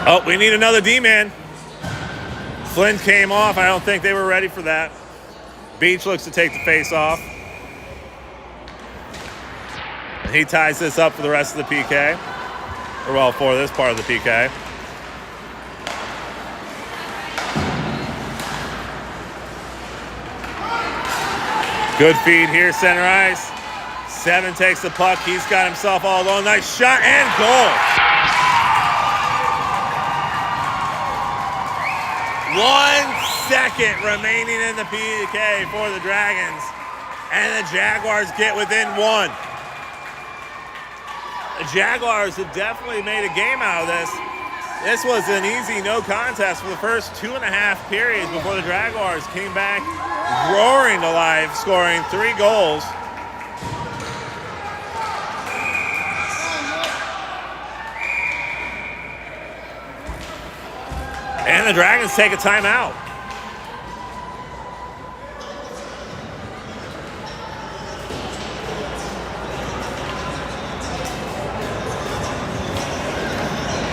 Oh, we need another D-man. Flynn came off. I don't think they were ready for that. Beach looks to take the face off. And he ties this up for the rest of the PK. Or well, for this part of the PK. Good feed here, center ice. 7 takes the puck. He's got himself all alone. Nice shot and goal. 1 second remaining in the PK for the Dragons. And the Jaguars get within 1. The Jaguars have definitely made a game out of this. This was an easy no contest for the first 2.5 periods before the Jaguars came back roaring to life, scoring 3 goals. And the Dragons take a timeout.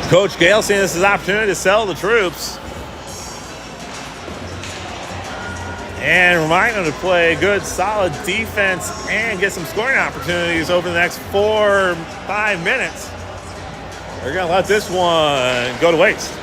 Coach Gale seeing this as an opportunity to sell the troops. And remind them to play good, solid defense and get some scoring opportunities over the next 4 or 5 minutes. They're going to let this one go to waste.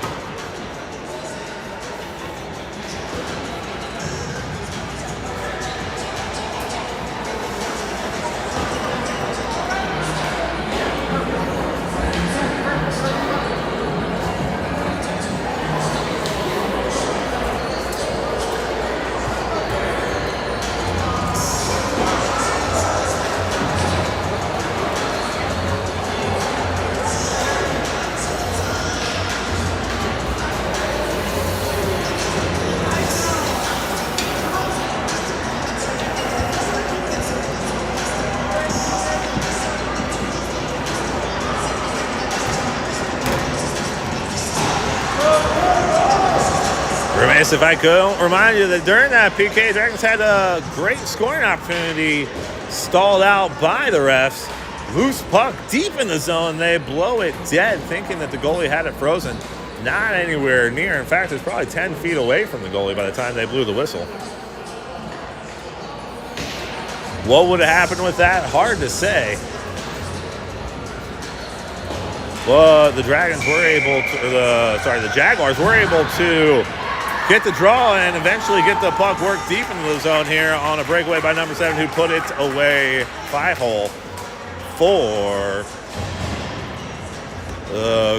Bias, if I could remind you that during that PK, Dragons had a great scoring opportunity stalled out by the refs. Loose puck deep in the zone. They blow it dead, thinking that the goalie had it frozen. Not anywhere near. In fact, it's probably 10 feet away from the goalie by the time they blew the whistle. What would have happened with that? Hard to say. Well, the Dragons were able to, the Jaguars were able to get the draw and eventually get the puck worked deep into the zone here on a breakaway by number 7, who put it away 5-hole for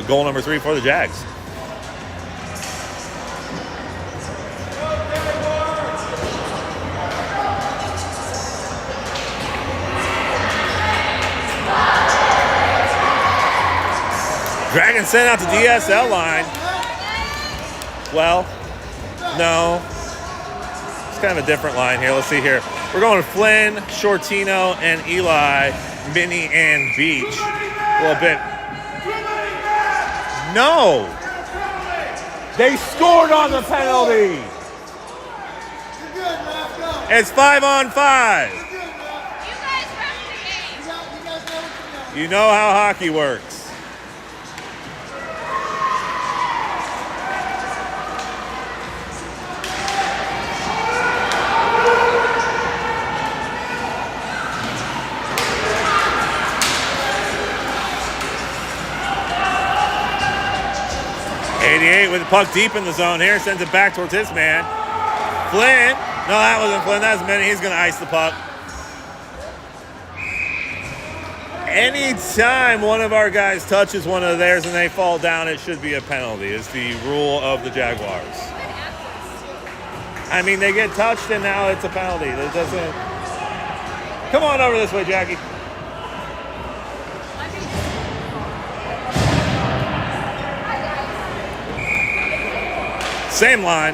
goal number 3 for the Jags. Dragons sent out the DSL line. Well, no. It's kind of a different line here. Let's see here. We're going to Flynn, Sciortino, and Eli, Minnie, and Beach. A little bit. No! They scored on the penalty! It's 5-on-5. You know how hockey works. With the puck deep in the zone here, sends it back towards his man. Flynn. No, that wasn't Flynn. That was Minnie. He's going to ice the puck. Anytime one of our guys touches one of theirs and they fall down, it should be a penalty. It's the rule of the Jaguars. I mean, they get touched and now it's a penalty. That doesn't... Come on over this way, Jackie. Same line.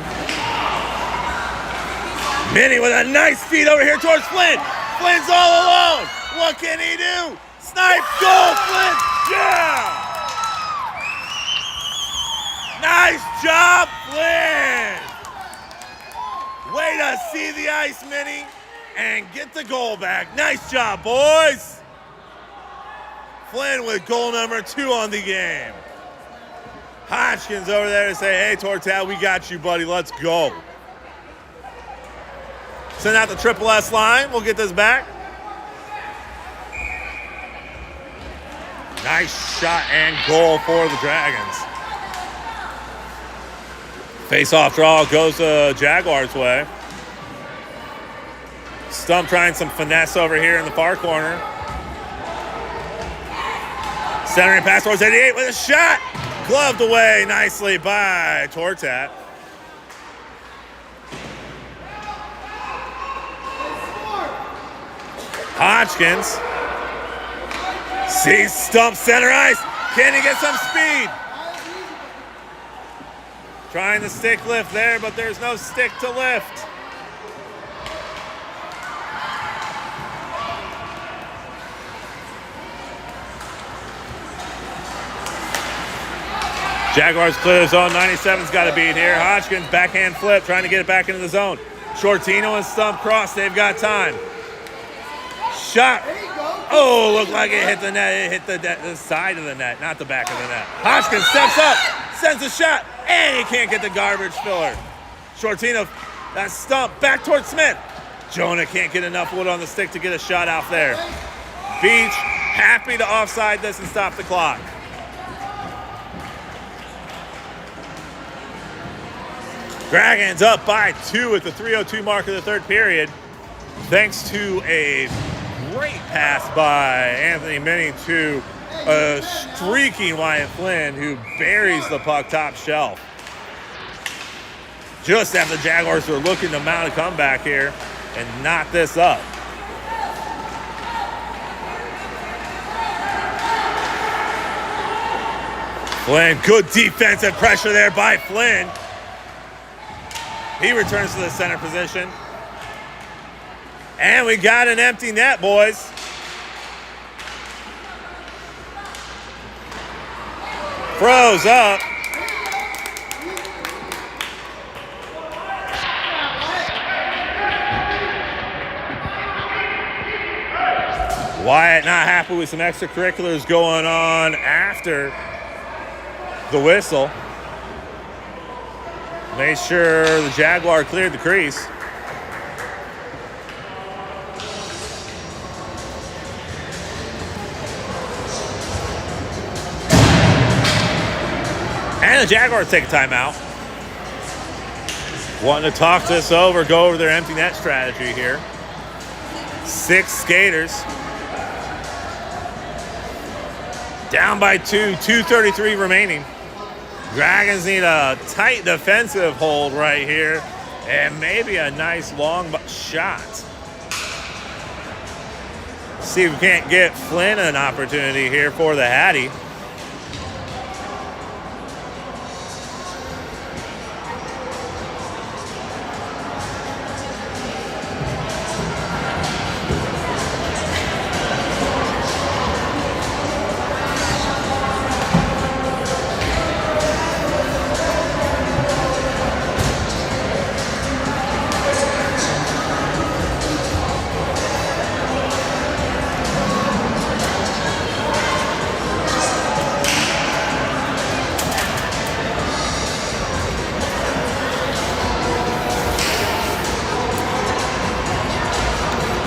Minnie with a nice feed over here towards Flynn. Flynn's all alone. What can he do? Snipe, goal, Flynn. Yeah! Nice job, Flynn. Way to see the ice, Minnie, and get the goal back. Nice job, boys. Flynn with goal number 2 on the game. Hodgkins over there to say, hey, Tortal, we got you, buddy. Let's go. Send out the triple S line. We'll get this back. Nice shot and goal for the Dragons. Face-off draw goes Jaguars' way. Stump trying some finesse over here in the far corner. Centering pass towards 88 with a shot. Gloved away nicely by Tortat. Hodgkins sees Stump center ice. Can he get some speed? Trying the stick lift there, but there's no stick to lift. Jaguars clear the zone. 97's got to beat here. Hodgkins backhand flip, trying to get it back into the zone. Sciortino and Stump cross. They've got time. Shot. Oh, looked like it hit the net. It hit the side of the net, not the back of the net. Hodgkins steps up, sends a shot, and he can't get the garbage filler. Sciortino, that Stump back towards Smith. Jonah can't get enough wood on the stick to get a shot out there. Beach happy to offside this and stop the clock. Dragons up by 2 at the 3:02 mark of the third period, thanks to a great pass by Anthony Minnie to a streaking Wyatt Flynn, who buries the puck top shelf. Just after the Jaguars were looking to mount a comeback here and knot this up. Flynn, good defensive pressure there by Flynn. He returns to the center position. And we got an empty net, boys. Froze up. Wyatt not happy with some extracurriculars going on after the whistle. Made sure the Jaguar cleared the crease. And the Jaguars take a timeout. Wanting to talk this over, go over their empty net strategy here. 6 skaters. Down by 2, 2:33 remaining. Dragons need a tight defensive hold right here. And maybe a nice long shot. See if we can't get Flynn an opportunity here for the Hattie.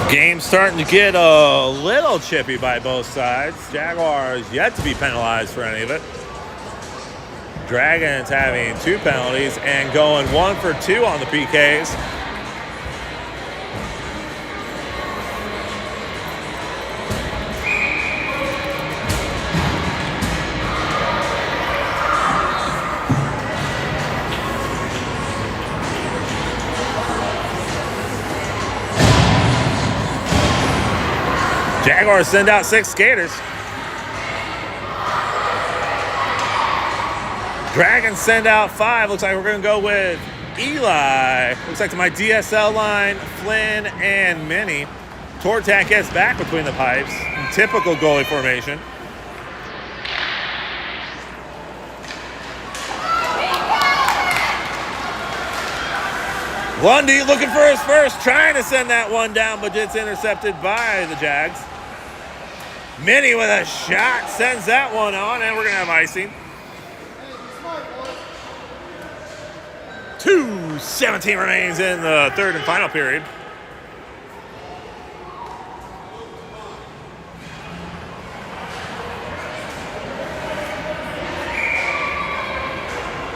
Game's starting to get a little chippy by both sides. Jaguars yet to be penalized for any of it. Dragons having 2 penalties and going 1 for 2 on the PKs. Jaguars send out 6 skaters. Dragons send out 5. Looks like we're going to go with Eli. Looks like to my DSL line, Flynn and Minnie. Tortat gets back between the pipes. In typical goalie formation. Lundy looking for his first, trying to send that one down, but it's intercepted by the Jags. Minnie with a shot, sends that one on, and we're going to have icing. 2:17 remains in the third and final period.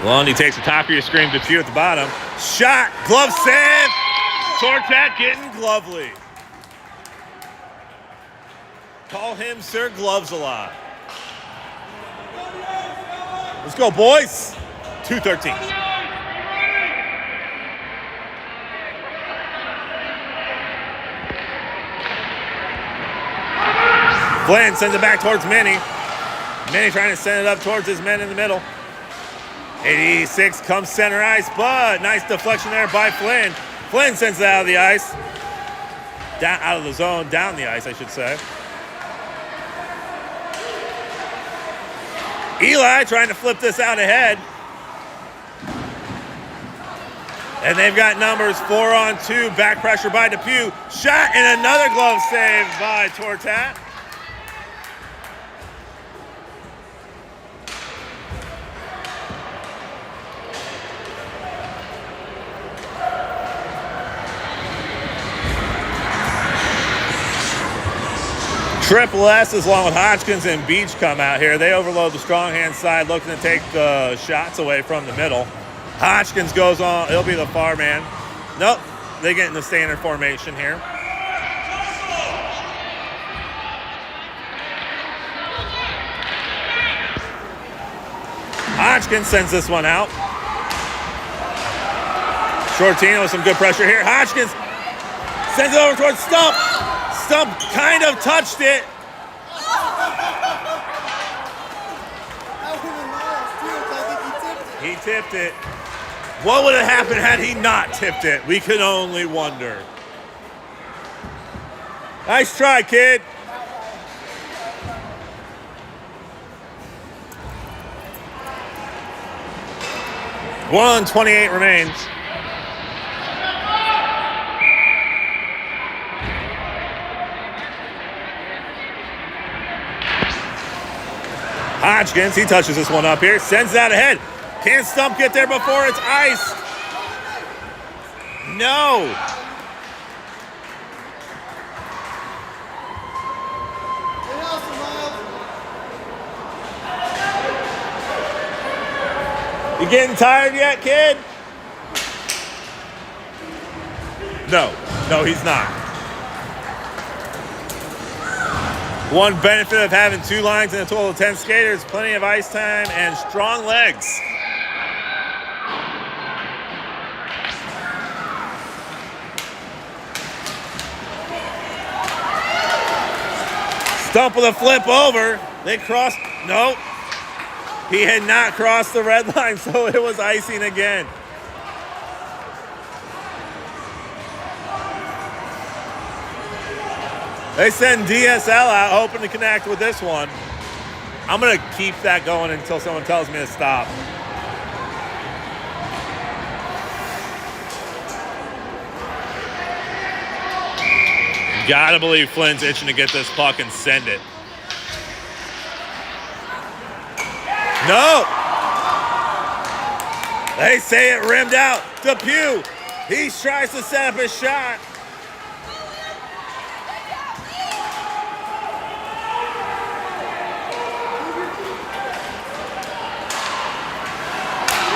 Lundy takes the top of your screen, to few at the bottom. Shot, glove save. Tortat getting glovely. Call him Sir Gloves a lot. Let's go, boys. 2:13. Flynn sends it back towards Minnie. Minnie trying to send it up towards his men in the middle. 86 comes center ice, but nice deflection there by Flynn. Flynn sends it out of the ice. Down out of the zone, down the ice, I should say. Eli trying to flip this out ahead. And they've got numbers 4-on-2. Back pressure by Depew. Shot and another glove save by Tortat. Triple S's along with Hodgkins and Beach come out here. They overload the strong hand side, looking to take the shots away from the middle. Hodgkins goes on. He'll be the far man. Nope. They get in the standard formation here. Hodgkins sends this one out. Sciortino with some good pressure here. Hodgkins sends it over towards Stump. Stump kind of touched it. He tipped it. What would have happened had he not tipped it? We can only wonder. Nice try, kid. $1:28 remains. Hodgkins, he touches this one up here, sends that ahead. Can Stump get there before it's iced? No. You getting tired yet, kid? No, he's not. One benefit of having 2 lines and a total of 10 skaters, plenty of ice time and strong legs. Stump with a flip over. They crossed. Nope. He had not crossed the red line, so it was icing again. They send DSL out, hoping to connect with this one. I'm going to keep that going until someone tells me to stop. Gotta believe Flynn's itching to get this puck and send it. No! They say it rimmed out. Depew, he tries to set up his shot.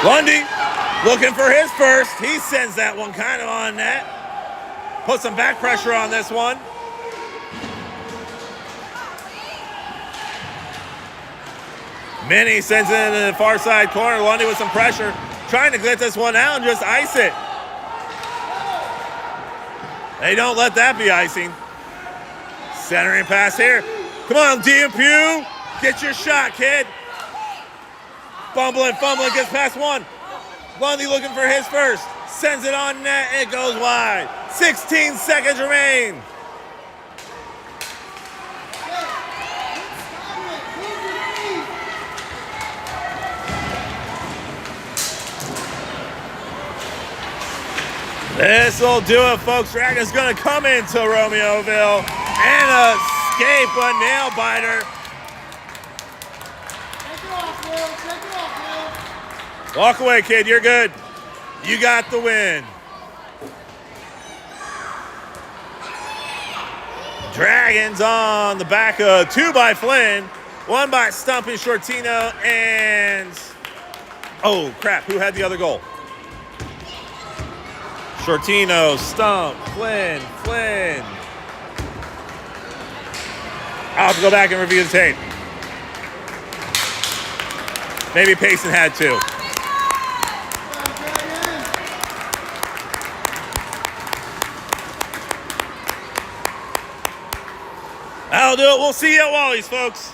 Lundy looking for his first. He sends that one kind of on net. Put some back pressure on this one. Minnie sends it into the far side corner. Lundy with some pressure. Trying to get this one out and just ice it. They don't let that be icing. Centering pass here. Come on, Depew. Get your shot, kid. Fumbling, gets past one. Lundy looking for his first. Sends it on net, it goes wide. 16 seconds remain. This will do it, folks. Dragon's going to come into Romeoville and escape a nail biter. Walk away, kid. You're good. You got the win. Dragons on the back of 2 by Flynn, 1 by Stump and Sciortino, and oh crap, who had the other goal? Sciortino, Stump, Flynn. I'll have to go back and review the tape. Maybe Payson had 2. That'll do it. We'll see you at Wally's, folks.